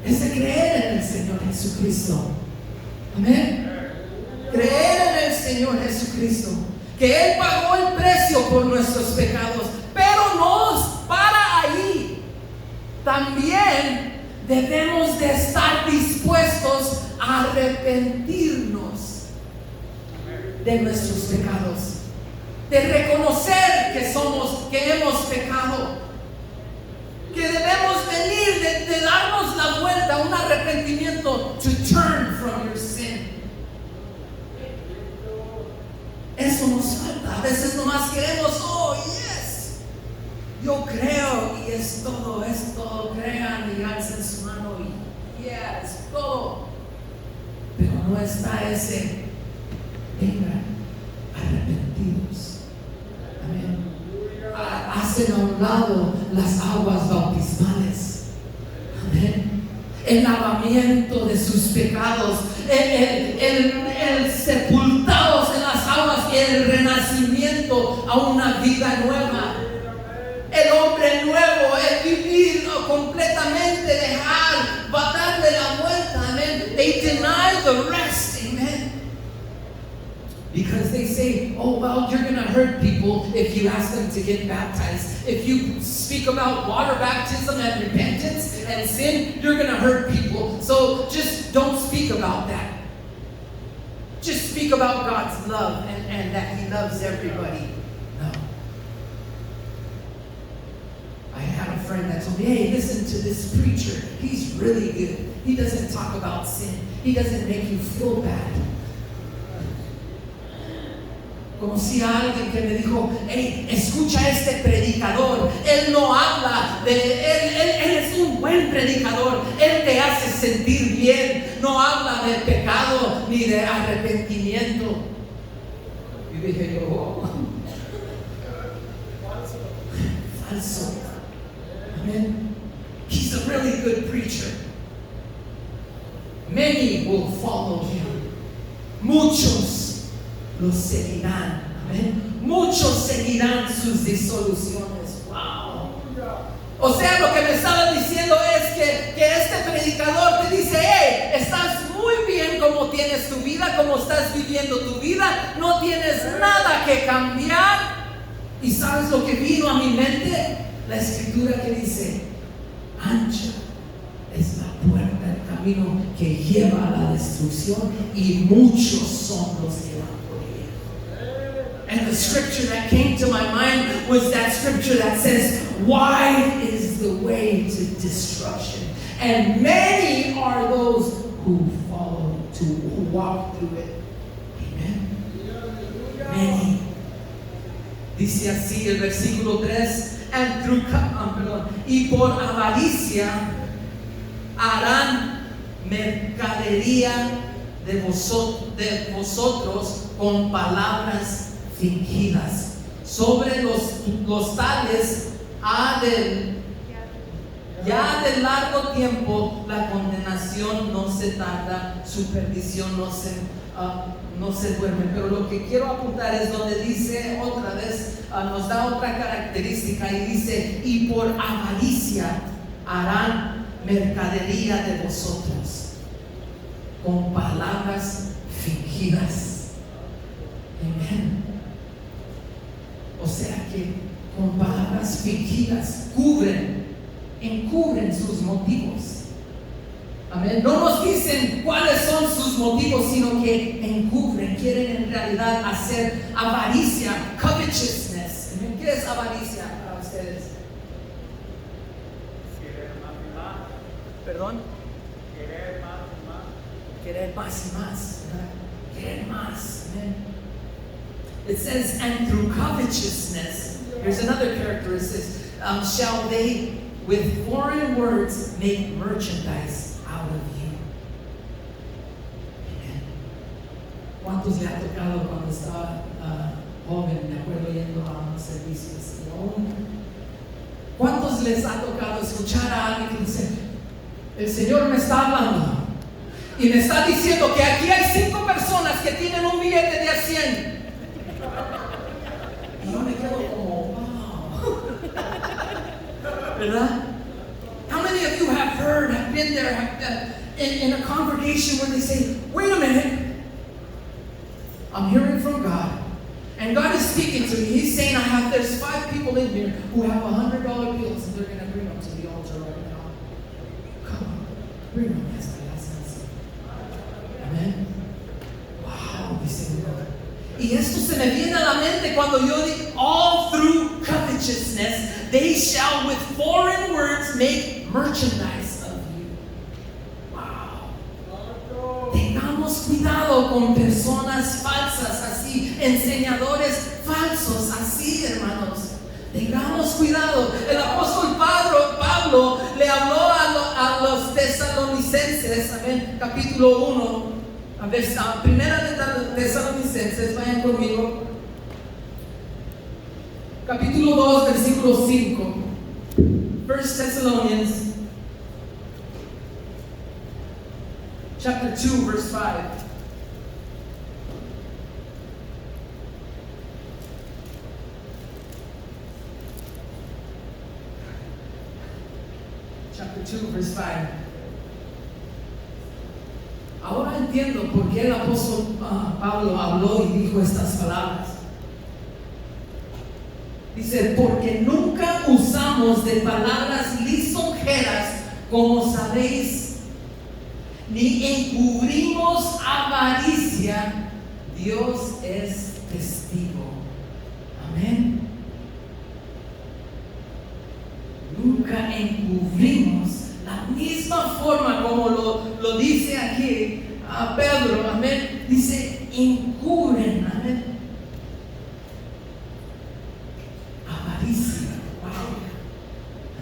Es de creer en el Señor Jesucristo. Amén. Creer en el Señor Jesucristo, que Él pagó el precio por nuestros pecados, pero no para ahí. También debemos de estar dispuestos a arrepentirnos de nuestros pecados, de reconocer que hemos pecado, que debemos venir, de darnos la vuelta, un arrepentimiento, to turn from your sin. Eso nos falta. A veces nomás queremos, oh yes, yo creo y es todo, crean y alcen su mano y yeah, es todo. Pero no está ese, vengan, arrepentidos. Amén. Hacen a un lado las aguas bautismales. Amén. El lavamiento de sus pecados, el sepultados en las aguas y el renacimiento a una vida nueva. El hombre nuevo, el vivir completamente, darle la vuelta. Amén. They deny the rest. Amen. Because they say, oh, well, you're going to hurt people if you ask them to get baptized. If you speak about water baptism and repentance and sin, you're going to hurt people. So just don't speak about that. Just speak about God's love and that He loves everybody. No. I had a friend that told me, hey, listen to this preacher. He's really good. He doesn't talk about sin. He doesn't make you feel bad. Conocí a alguien que me dijo, hey, escucha a este predicador. Él no habla él es un buen predicador. Él te hace sentir bien. No habla de pecado ni de arrepentimiento. Y dije yo, oh. Falso. Amen. He's a really good preacher. Many will follow him. Muchos los seguirán. Amén. Muchos seguirán sus disoluciones. Wow. O sea, lo que me estaba diciendo es que este predicador te dice, hey, estás muy bien como tienes tu vida, como estás viviendo tu vida, no tienes nada que cambiar. ¿Y sabes lo que vino a mi mente? La escritura que dice, ancha es la puerta, el camino que lleva a la destrucción y muchos son los que van. And the scripture that came to my mind was that scripture that says, wide is the way to destruction, and many are those who walk through it. Amen. Many. Dice así el versículo 3, y por avaricia harán mercadería de vosotros con palabras fingidas. Sobre los tales ya de largo tiempo la condenación no se tarda, su perdición no se duerme. Pero lo que quiero apuntar es donde dice otra vez, nos da otra característica y dice, y por avaricia harán mercadería de vosotros con palabras fingidas. Amén. O sea que con palabras fingidas encubren sus motivos. Amén. No nos dicen cuáles son sus motivos, sino que encubren, quieren en realidad hacer avaricia, covetousness. Amén. ¿Qué es avaricia para ustedes? Querer más y más. ¿Perdón? Querer más y más. Querer más y más. ¿Verdad? Querer más. Amén. It says, and through covetousness, here's another characteristic, shall they with foreign words make merchandise out of you. Amen. ¿Cuántos le ha tocado cuando estaba joven, me acuerdo yendo a unos servicios. Y aún, ¿cuántos les ha tocado escuchar a alguien que dice, el Señor me está hablando y me está diciendo que aquí hay 5 personas que tienen un billete de a 100? Y yo me quedo como, wow. ¿Verdad? How many of you have heard, have been there in a congregation where they say, wait a minute, I'm hearing from God, and God is speaking to me. He's saying, there's 5 people in here who have $100 bills, and they're going to bring them to the altar right now. Come on, bring them, Amén. Wow, dice Dios. Y esto se me viene a la mente cuando yo digo, all through covetousness, they shall with foreign words make merchandise of you. Wow. Tengamos cuidado con personas falsas así, enseñadores falsos así, hermanos. Tengamos cuidado. El apóstol Pablo le habló a los tesalonicenses, amén, capítulo 1. Primera de Tesalonicenses, vayan conmigo. Capítulo 2, versículo 5. 1 Thessalonians, chapter 2, verse 5. Chapter 2, verse 5. Ahora entiendo por qué el apóstol Pablo habló y dijo estas palabras. Dice, porque nunca usamos de palabras lisonjeras, como sabéis, ni encubrimos avaricia. Dios es testigo. Amén. Nunca encubrimos. La misma forma como lo dice aquí a Pedro, amén, dice encubren, amén, avaricia. Wow.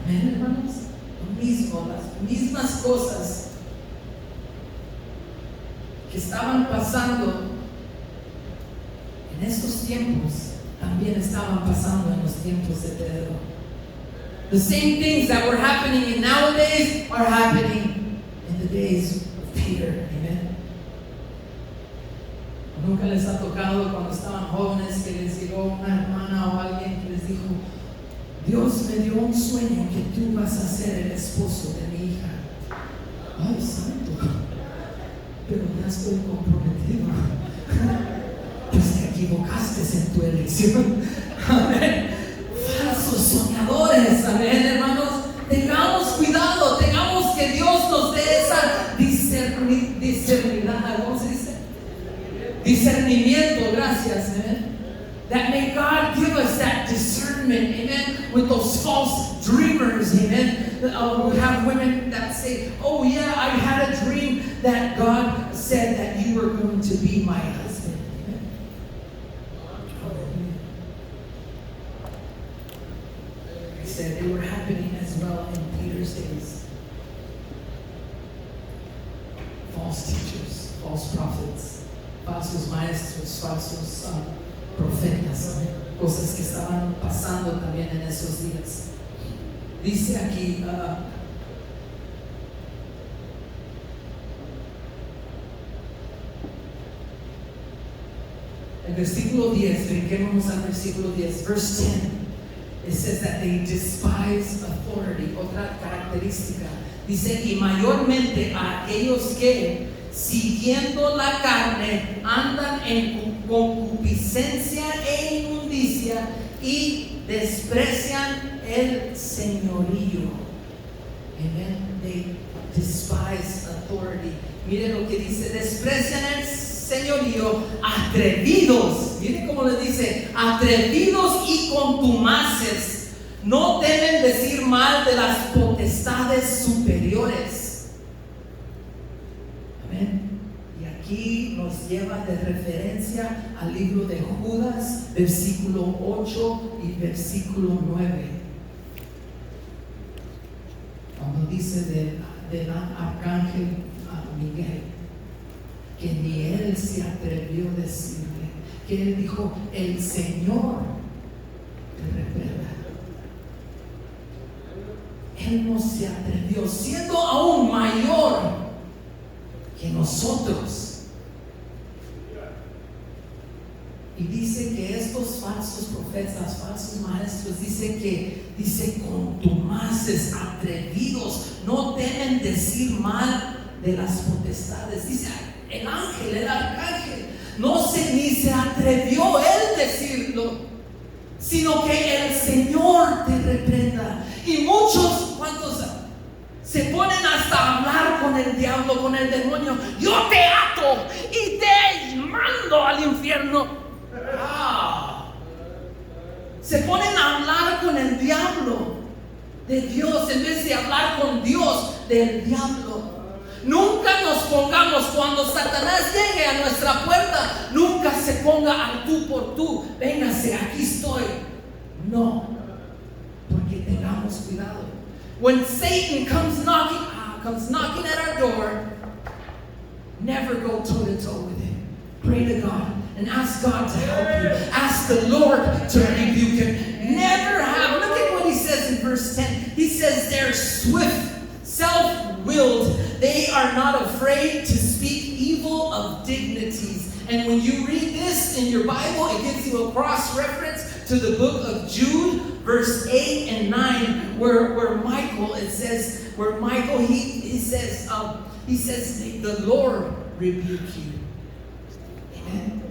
Amén, hermanos. Lo mismo, las mismas cosas que estaban pasando en estos tiempos también estaban pasando en los tiempos de Pedro. The same things that were happening in nowadays are happening in the days of Peter. Amen. Nunca les ha tocado cuando estaban jóvenes que les llegó una hermana o alguien que les dijo, Dios me dio un sueño que tú vas a ser el esposo de mi hija. Ay, santo, pero ya estoy comprometido. Pues te equivocaste en tu elección. Amén. Falsos soñadores, amén, hermanos. Tengamos cuidado, tengamos que Dios nos dé esa discernidad, ¿cómo se dice? Discernimiento, gracias, amen. That may God give us that discernment, amen, with those false dreamers, amen. We have women that say, oh yeah, I had a dream that God said that you were going to be my husband. Said they were happening as well in Peter's days. False teachers, false prophets, falsos maestros, falsos profetas, cosas que estaban pasando también en esos días. Dice aquí, el versículo 10, brinquémonos al versículo 10, verse 10. It says that they despise authority. Otra característica. Dice, y mayormente a aquellos que, siguiendo la carne, andan en concupiscencia e inmundicia y desprecian el señorío. Amen. They despise authority. Mire lo que dice, desprecian el señorío, atrevidos, miren cómo le dice, atrevidos y contumaces, no deben decir mal de las potestades superiores. Amén. Y aquí nos lleva de referencia al libro de Judas, versículo 8 y versículo 9, cuando dice del arcángel Miguel, que ni él se atrevió a decirle, que él dijo: el Señor te reprenda. Él no se atrevió, siendo aún mayor que nosotros. Y dice que estos falsos profetas, falsos maestros, dice contumaces, atrevidos, no temen decir mal de las potestades. Dice el ángel, el arcángel, ni se atrevió él decirlo, sino que el Señor te reprenda. Y muchos, ¿cuántos se ponen hasta a hablar con el diablo, con el demonio? Yo te ato y te mando al infierno. Se ponen a hablar con el diablo de Dios en vez de hablar con Dios del diablo. Nunca nos pongamos, cuando Satanás llegue a nuestra puerta, nunca se ponga al tú por tú. Véngase, aquí estoy. No, porque tengamos cuidado. When Satan comes knocking at our door, never go toe to toe with him. Pray to God and ask God to help you. Ask the Lord to rebuke him. Never have. Look at what he says in verse 10. He says they're swift, self-willed. They are not afraid to speak evil of dignities. And when you read this in your Bible, it gives you a cross-reference to the book of Jude, verse 8 and 9, where Michael, it says, where Michael, he says, may the Lord rebuke you. Amen.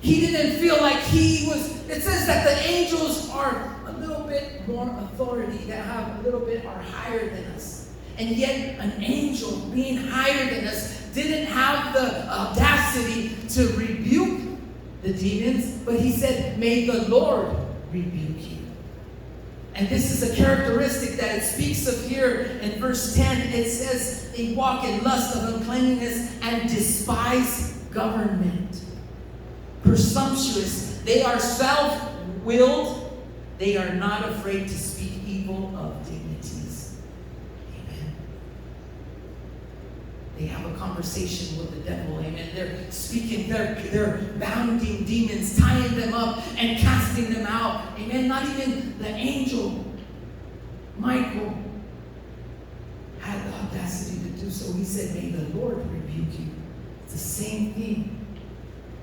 He didn't feel like he was. It says that the angels are a little bit more authority, that have a little bit, are higher than us. And yet an angel being higher than us didn't have the audacity to rebuke the demons, but he said, may the Lord rebuke you. And this is a characteristic that it speaks of here in verse 10. It says they walk in lust of uncleanness and despise government. Presumptuous. They are self-willed. They are not afraid to speak evil of dignities. Amen. They have a conversation with the devil. Amen. They're speaking, they're bounding demons, tying them up and casting them out. Amen. Not even the angel Michael had the audacity to do so. He said, may the Lord rebuke you. It's the same thing.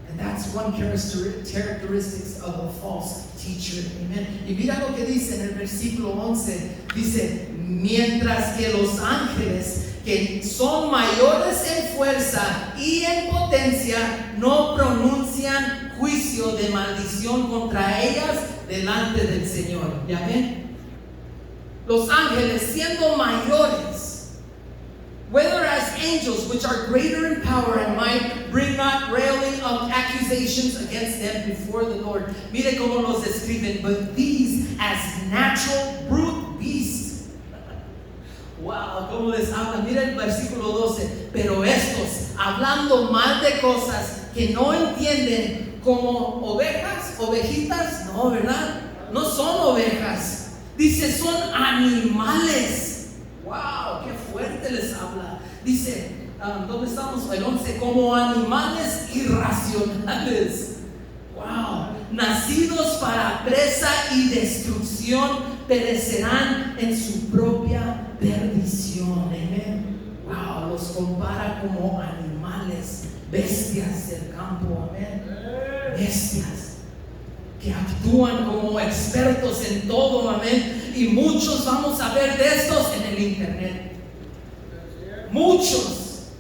And that's one characteristics of a false teacher. Amen. Y mira lo que dice en el versículo 11. Dice, mientras que los ángeles, que son mayores en fuerza y en potencia, no pronuncian juicio de maldición contra ellas delante del Señor. ¿Ya ven? Los ángeles, siendo mayores, whether as angels, which are greater in power and might, bring not railing of accusations against them before the Lord. Mire cómo los describen. But these as natural brute beasts. Wow, cómo les hablan. Mira el versículo 12. Pero estos, hablando mal de cosas que no entienden, como ovejas, ovejitas, no, ¿verdad? No son ovejas. Dice, son animales. Wow, qué fuerte les habla. Dice, ¿dónde estamos? El 11, como animales irracionales. Wow, nacidos para presa y destrucción, perecerán en su propia perdición. Amén. Wow, los compara como animales, bestias del campo. Amén. Bestias que actúan como expertos en todo. Amén. Y muchos vamos a ver de estos en el internet. Muchos,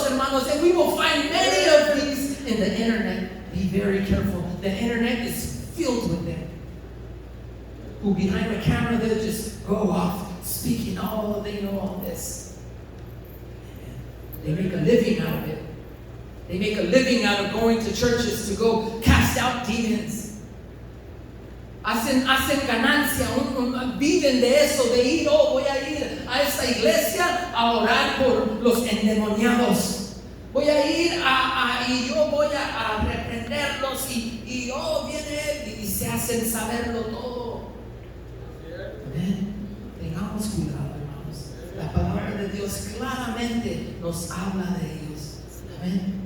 hermanos. And we will find many of these in the internet. Be very careful. The internet is filled with them. Who behind the camera, they'll just go off speaking, oh, they know all this. They make a living out of it. They make a living out of going to churches to go cast out demons. Hacen ganancia, viven de eso, de ir, voy a ir a esta iglesia a orar por los endemoniados. Voy a ir y yo voy a reprenderlos y viene él y se hacen saberlo todo. Amén. Tengamos cuidado, hermanos. La palabra de Dios claramente nos habla de ellos. Amén.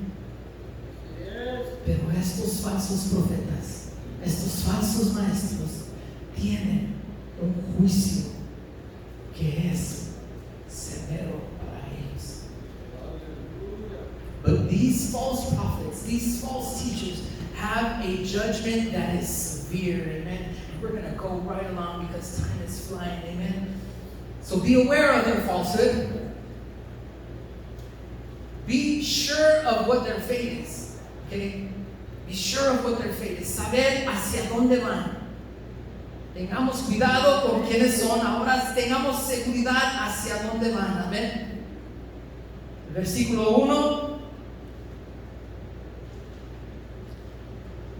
estos falsos profetas, estos falsos maestros, tienen un juicio que es severo para ellos. But these false prophets, these false teachers, have a judgment that is severe. Amen. And we're going to go right along because time is flying. Amen. So be aware of their falsehood. Be sure of what their fate is. Okay? Be sure of what their fate is. Saber hacia dónde van. Tengamos cuidado con quiénes son. Ahora tengamos seguridad hacia dónde van. Amén. El versículo 1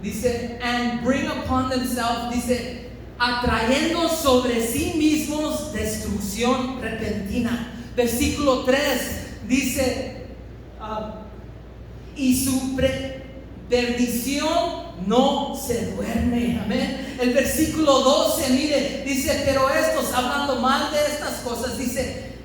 dice, and bring upon themselves, dice, atrayendo sobre sí mismos destrucción repentina. Versículo 3 dice, y su perdición no se duerme. Amén. El versículo 12, mire, dice, pero estos, hablando mal de estas cosas, dice,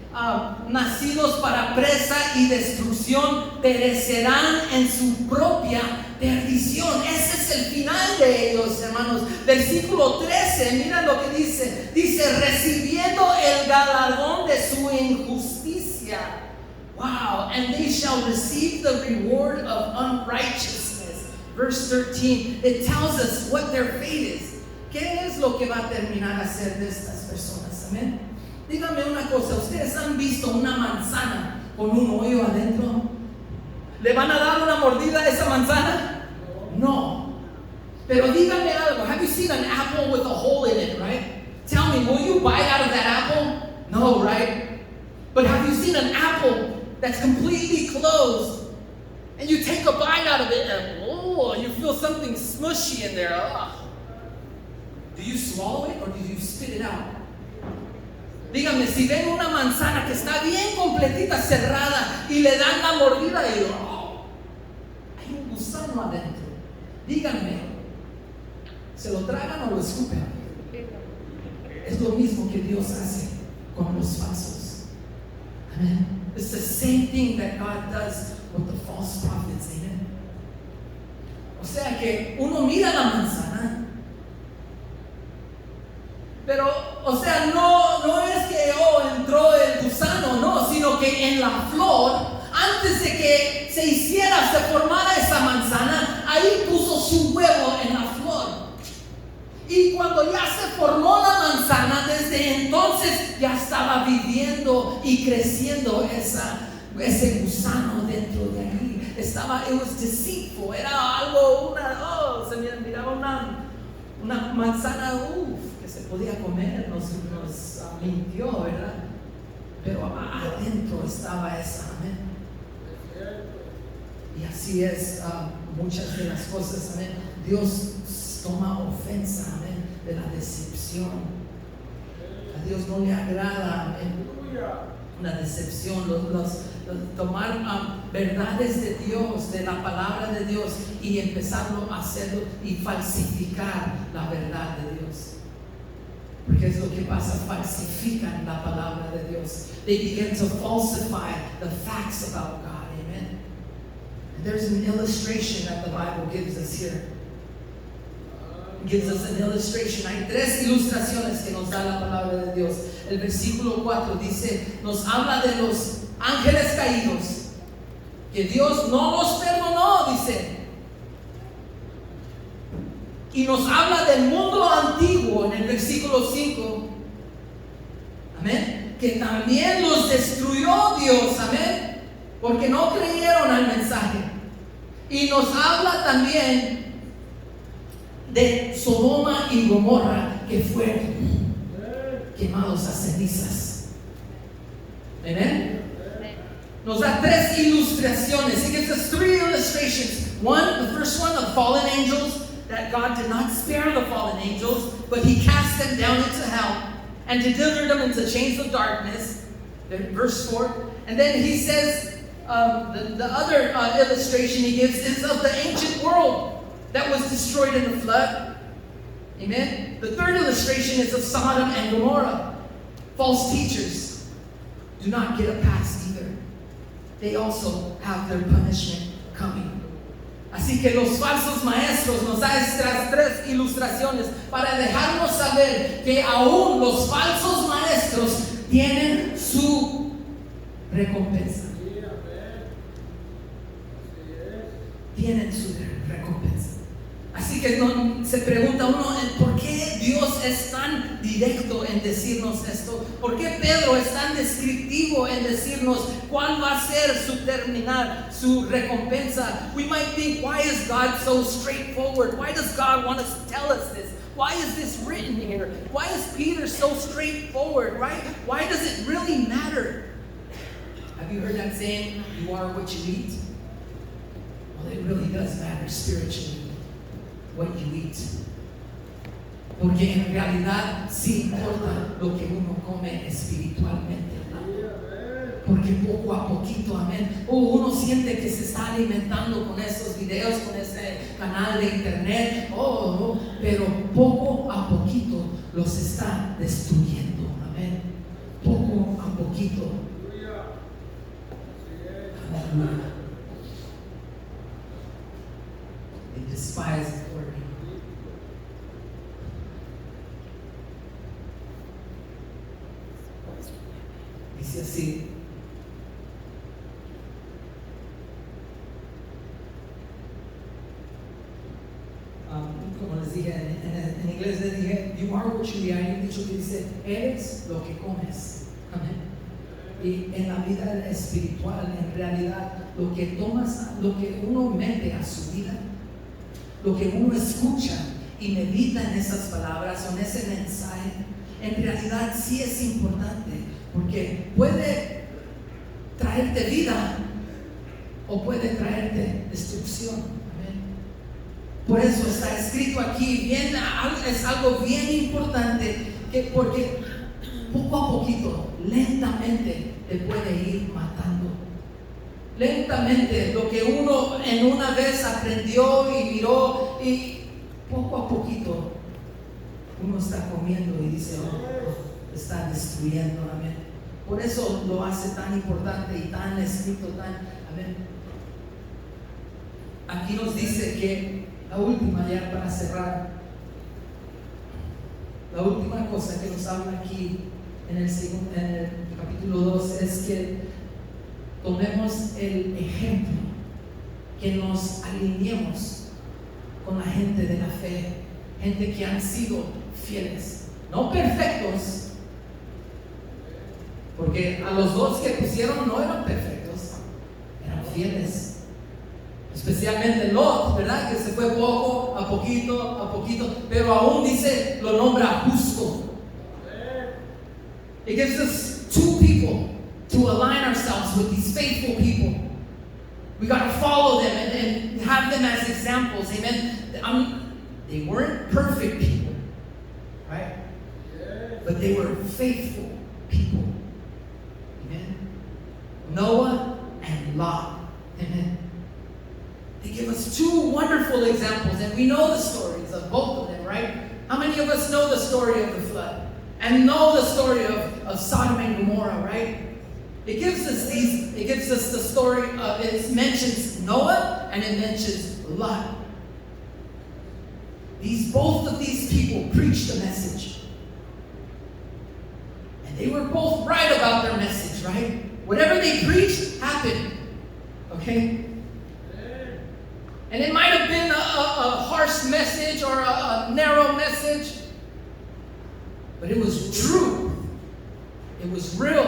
nacidos para presa y destrucción, perecerán en su propia perdición. Ese es el final de ellos, hermanos. Versículo 13, mira lo que dice. Dice, recibiendo el galardón de su injusticia. Wow, and they shall receive the reward of unrighteousness. Verse 13, it tells us what their fate is. ¿Qué es lo que va a terminar a ser de estas personas? Amén. Dígame una cosa, ¿ustedes han visto una manzana con un hoyo adentro? ¿Le van a dar una mordida a esa manzana? No. Pero dígame algo, have you seen an apple with a hole in it, right? Tell me, will you bite out of that apple? No, right? But have you seen an apple that's completely closed and you take a bite out of it and you feel something smushy in there? Oh. Do you swallow it or do you spit it out? Díganme, si ven una manzana que está bien completita, cerrada, y le dan la mordida y hay un gusano adentro. Díganme, ¿se lo tragan o lo escupen? Es lo mismo que Dios hace con los falsos. Amen. It's the same thing that God does with the false prophets. Amen. O sea que uno mira la manzana, pero, o sea, no es que entró el gusano, no, sino que en la flor, antes de que se formara esa manzana, ahí puso su huevo en la flor. Y cuando ya se formó la manzana, desde entonces ya estaba viviendo y creciendo ese gusano dentro de ahí. It was deceitful, era algo, se miraba una manzana, que se podía comer, nos mintió, ¿verdad? Pero adentro estaba esa, amén. Y así es muchas de las cosas, amén. Dios toma ofensa, amén, de la decepción. A Dios no le agrada, amén, la decepción, tomar verdades de Dios, de la palabra de Dios, y empezarlo a hacerlo y falsificar la verdad de Dios. Porque es lo que pasa, falsifican la palabra de Dios. They begin to falsify the facts about God. Amen. And there's an illustration that the Bible gives us here. It gives us an illustration. Hay 3 ilustraciones que nos da la palabra de Dios. El versículo 4 dice, nos habla de los ángeles caídos, que Dios no los perdonó, dice. Y nos habla del mundo antiguo en el versículo 5. Amén. Que también los destruyó Dios. Amén. Porque no creyeron al mensaje. Y nos habla también de Sodoma y Gomorra, que fueron quemados a cenizas. Amén. Nos da 3 ilustraciones. He gives us 3 illustrations. The first one, of fallen angels. That God did not spare the fallen angels, but He cast them down into hell and delivered them into chains of darkness. Verse 4. And then He says, the other illustration He gives is of the ancient world that was destroyed in the flood. Amen. The third illustration is of Sodom and Gomorrah. False teachers do not get a pass either. They also have their punishment coming. Así que los falsos maestros nos dan estas 3 ilustraciones para dejarnos saber que aún los falsos maestros tienen su recompensa. Tienen su recompensa. Así que se pregunta uno, ¿por qué Dios es tan directo en decirnos esto? ¿Por qué Pedro es tan descriptivo en decirnos cuál va a ser su terminar, su recompensa? We might think, why is God so straightforward? Why does God want to tell us this? Why is this written here? Why is Peter so straightforward, right? Why does it really matter? Have you heard that saying, you are what you eat? Well, it really does matter spiritually. What you eat. Porque en realidad sí importa lo que uno come espiritualmente. Porque poco a poquito, amén. Uno siente que se está alimentando con esos videos, con ese canal de internet. Pero poco a poquito los está destruyendo. Amén. Poco a poquito. Aleluya. They despise authority. Dice así. Como les dije, en inglés les dije, you are what you eat. Hay un dicho que dice, eres lo que comes. Amén. Y en la vida espiritual, en realidad, lo que tomas, lo que uno mete a su vida, lo que uno escucha y medita en esas palabras o en ese mensaje, en realidad sí es importante, porque puede traerte vida o puede traerte destrucción. Amén. Por eso está escrito aquí, es algo bien importante, porque poco a poquito, lentamente, te puede ir matando. Lentamente, lo que uno en una vez aprendió y miró, y poco a poquito uno está comiendo y dice, está destruyendo. Amén. Por eso lo hace tan importante y tan escrito, amén. Aquí nos dice que la última, ya para cerrar, la última cosa que nos habla aquí en el capítulo 2 es que tomemos el ejemplo, que nos alineemos con la gente de la fe, gente que han sido fieles, no perfectos, porque a los 2 que pusieron no eran perfectos, eran fieles. Especialmente Lot, ¿verdad? Que se fue poco a poquito, pero aún dice, lo nombra justo. It gives us 2 people to align ourselves with these faithful people. We got to follow them and have them as examples. Amen. They weren't perfect people, right? But they were faithful people. Amen. Noah and Lot. Amen. They give us 2 wonderful examples, and we know the stories of both of them, right? How many of us know the story of the flood? And know the story of Sodom and Gomorrah, right? It gives us the story of, it mentions Noah and it mentions Lot. Both of these people preached a message. And they were both right about their message, right? Whatever they preached happened. Okay? And it might have been a harsh message or a narrow message, but it was true. It was real.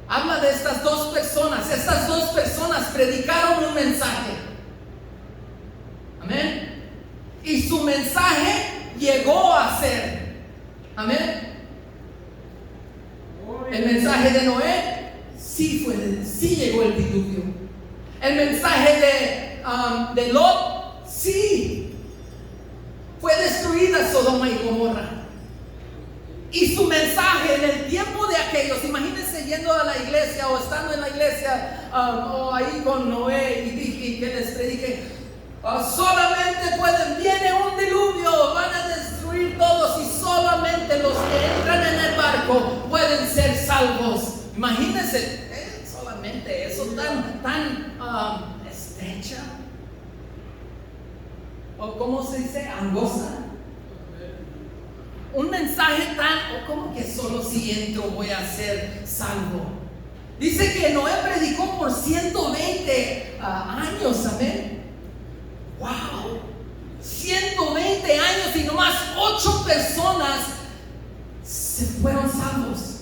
Habla de estas 2 personas. Estas 2 personas predicaron un mensaje. Amén. Y su mensaje llegó a ser. Amén. El mensaje de Noé sí llegó el diluvio. El mensaje de Lot sí fue destruida Sodoma y Gomorra. Y su mensaje en el tiempo de aquellos, imagínense yendo a la iglesia o estando en la iglesia o ahí con Noé y que les predique, solamente viene un diluvio, van a destruir todos y solamente los que entran en el barco pueden ser salvos. Imagínense, solamente eso tan estrecha, o ¿cómo se dice? Angosta. Un mensaje tan, o como que solo si entro voy a ser salvo. Dice que Noé predicó por 120 años, amén. Wow, 120 años y nomás 8 personas se fueron salvos,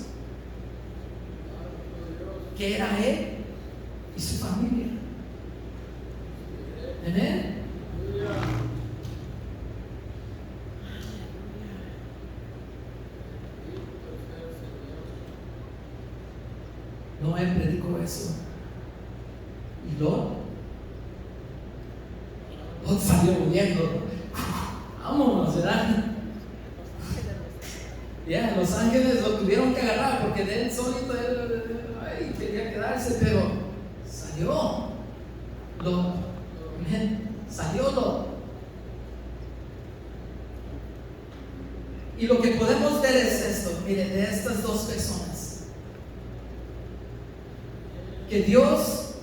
que era él y su familia. Amén. Noé predicó eso. Y Lot salió huyendo. Vámonos, ¿verdad? Ya, Los Ángeles lo tuvieron que agarrar porque de él solito él quería quedarse, pero salió Lot. Salió Lot. Y lo que podemos ver es esto, mire, de estas dos personas, que Dios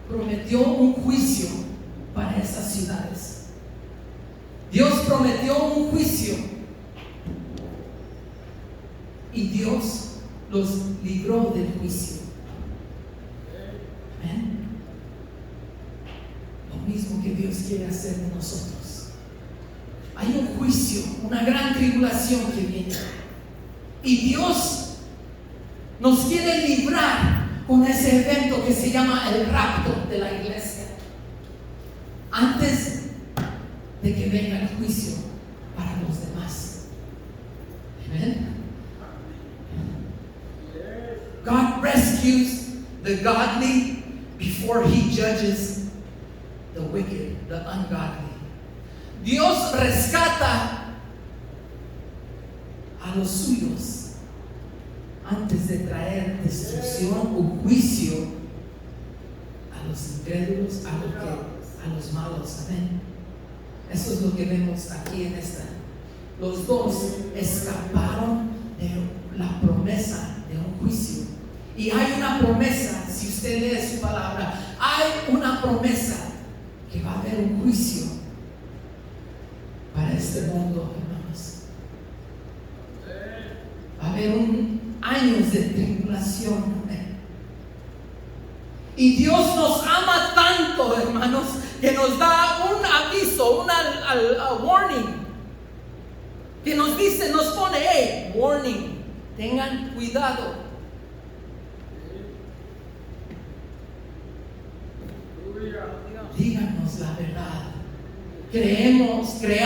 prometió un juicio para esas ciudades. Dios prometió un juicio y Dios los libró del juicio. Amén. Lo mismo que Dios quiere hacer de nosotros. Hay un juicio, una gran tribulación que viene, y Dios nos quiere librar con ese evento que se llama el rapto de la iglesia, antes de que venga el juicio para los demás. Amén. God rescues the godly before He judges the wicked, the ungodly. Dios rescata a los suyos antes de traer destrucción o juicio a los incrédulos, a los malos. Amén. Eso es lo que vemos aquí en esta. Los dos escaparon de la promesa de un juicio. Y hay una promesa, si usted lee su palabra, hay una promesa que va a haber un juicio para este mundo, hermanos. Va a haber años de tribulación. Y Dios nos ama tanto, hermanos, que nos da un aviso, un warning, que nos dice, nos pone, hey, warning, tengan cuidado. Díganos la verdad. Creámosle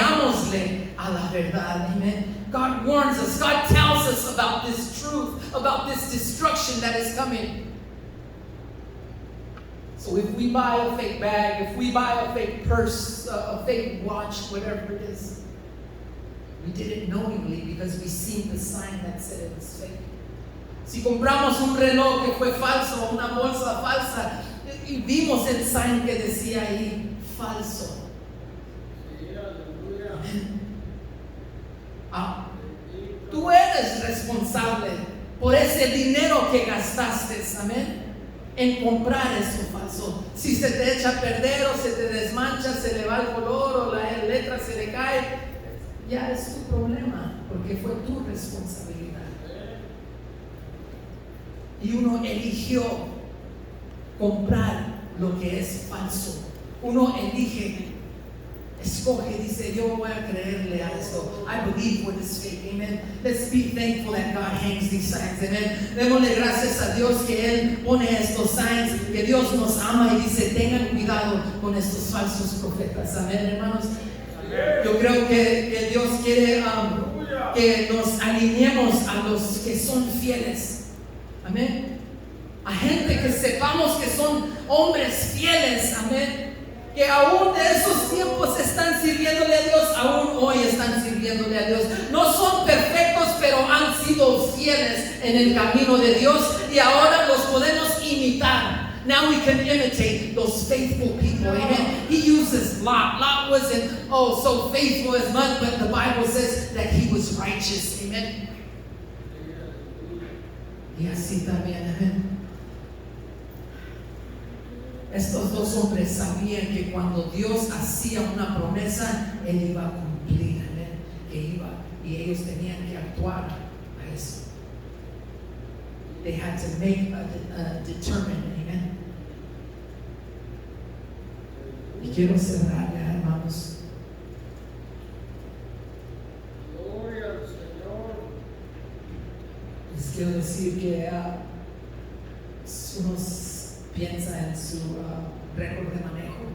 a la verdad. Amen. God warns us. God tells us about this truth, about this destruction that is coming. So if we buy a fake bag, if we buy a fake purse, a fake watch, whatever it is, we did it knowingly because we seen the sign that said it was fake. Si compramos un reloj que fue falso, una bolsa falsa, y vimos el sign que decía ahí, falso. Tú eres responsable por ese dinero que gastaste, amén, en comprar eso falso. Si se te echa a perder o se te desmancha, se le va el color o la letra se le cae, ya es tu problema, porque fue tu responsabilidad. Y uno eligió comprar lo que es falso. Uno escoge, dice, yo voy a creerle a esto. I believe what is fake. Amen. Let's be thankful that God hangs these signs. Amen. Démosle gracias a Dios que Él pone estos signs, que Dios nos ama y dice, tengan cuidado con estos falsos profetas. Amén, hermanos. Yo creo que Dios quiere que nos alineemos a los que son fieles. Amén. A gente que sepamos que son hombres fieles. Amén. Que aún de esos tiempos están sirviéndole a Dios, aún hoy están sirviéndole a Dios. No son perfectos, pero han sido fieles en el camino de Dios y ahora los podemos imitar. Now we can imitate those faithful people. Amen. He uses Lot. Lot wasn't so faithful as much, but the Bible says that he was righteous. Amen. Y así también, amén. Estos dos hombres sabían que cuando Dios hacía una promesa, Él iba a cumplir, amén, que iba, y ellos tenían que actuar a eso. They had to make a determined, amen. Y quiero cerrar ya, hermanos. Gloria al Señor. Les quiero decir que uno piensa en su récord de manejo,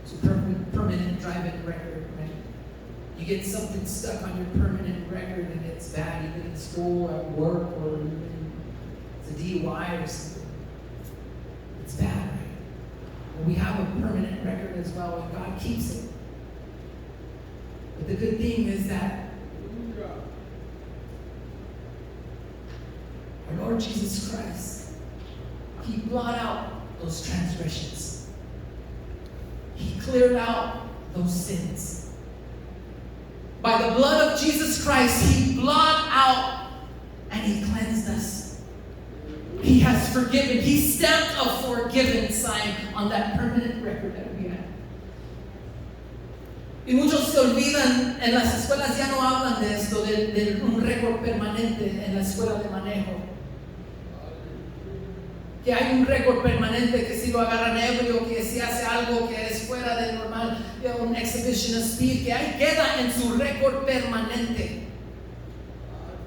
su permanent driving record, right? You get something stuck on your permanent record and it's bad, even in school or at work or even it's a DUI or something. It's bad, right? But we have a permanent record as well, and God keeps it. But the good thing is that our Lord Jesus Christ, He blotted out those transgressions. He cleared out those sins. By the blood of Jesus Christ, He blotted out and He cleansed us. He has forgiven. He stamped a forgiven sign on that permanent record that we have. Y muchos se olvidan, en las escuelas ya no hablan de esto, de un récord permanente en la escuela de manejo. Que hay un récord permanente, que si lo agarran ebrio, que si hace algo que es fuera de normal, un exhibition of speed, que ahí queda en su récord permanente.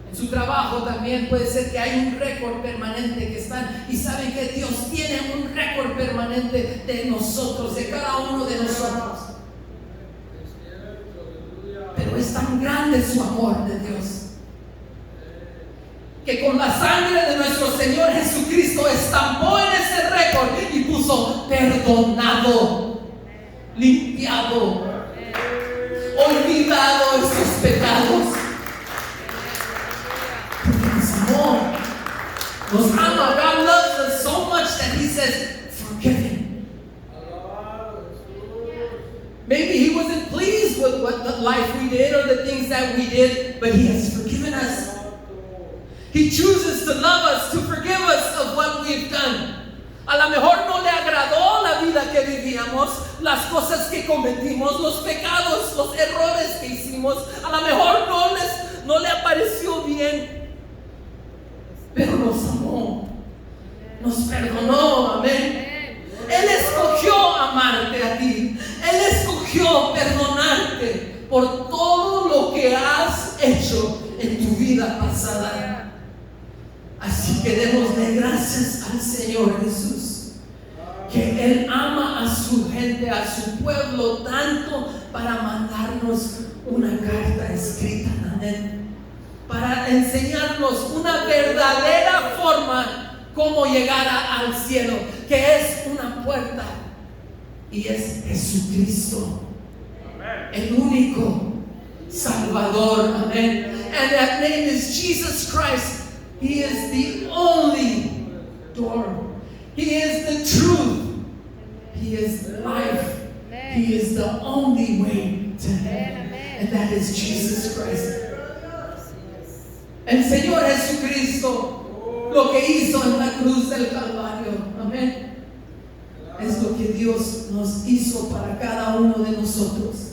En su trabajo también puede ser que hay un récord permanente que están, y saben que Dios tiene un récord permanente de nosotros, de cada uno de nosotros. Pero es tan grande su amor de Dios, que con la sangre de nuestro Señor Jesucristo estampó en ese récord y puso perdonado, limpiado, olvidado esos pecados. Porque nos amó, nos ama. God loves us so much that He says, forgiven. Maybe He wasn't pleased with what the life we did or the things that we did, but He has forgiven us. He chooses to love us, to forgive us of what we've done. A lo mejor no le agradó la vida que vivíamos, las cosas que cometimos, los pecados, los errores que hicimos. A lo mejor no le pareció bien, pero nos amó, nos perdonó, amén. Él escogió amarte a ti. Él escogió perdonarte por todo lo que has hecho en tu vida pasada. Así que démosle gracias al Señor Jesús, que Él ama a su gente, a su pueblo tanto, para mandarnos una carta escrita, amén, para enseñarnos una verdadera forma cómo llegar al cielo, que es una puerta, y es Jesucristo, el único Salvador, amén. And that name is Jesus Christ. He is the only door. He is the truth. He is life. He is the only way to heaven. And that is Jesus Christ. El Señor Jesucristo, lo que hizo en la cruz del Calvario, amén, es lo que Dios nos hizo para cada uno de nosotros.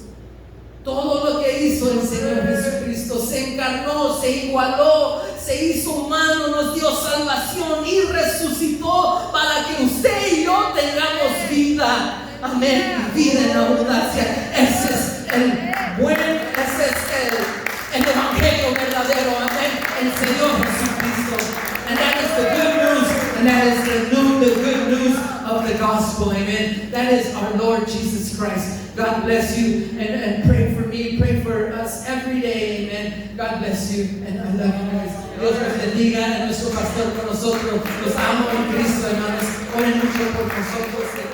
Todo lo que hizo el Señor Jesucristo, se encarnó, se igualó, se hizo humano, nos dio salvación y resucitó para que usted y yo tengamos vida, amén, vida en abundancia. Ese es el evangelio verdadero, amén, el Señor Jesucristo. And that is the good news, and that is the good news of the gospel, amen. That is our Lord Jesus Christ. God bless you, and pray for me, pray for us every day, amen. God bless you, and I love you guys. Dios los bendiga, nuestro pastor con nosotros. Los amo en Cristo, hermanos. Oren mucho por nosotros.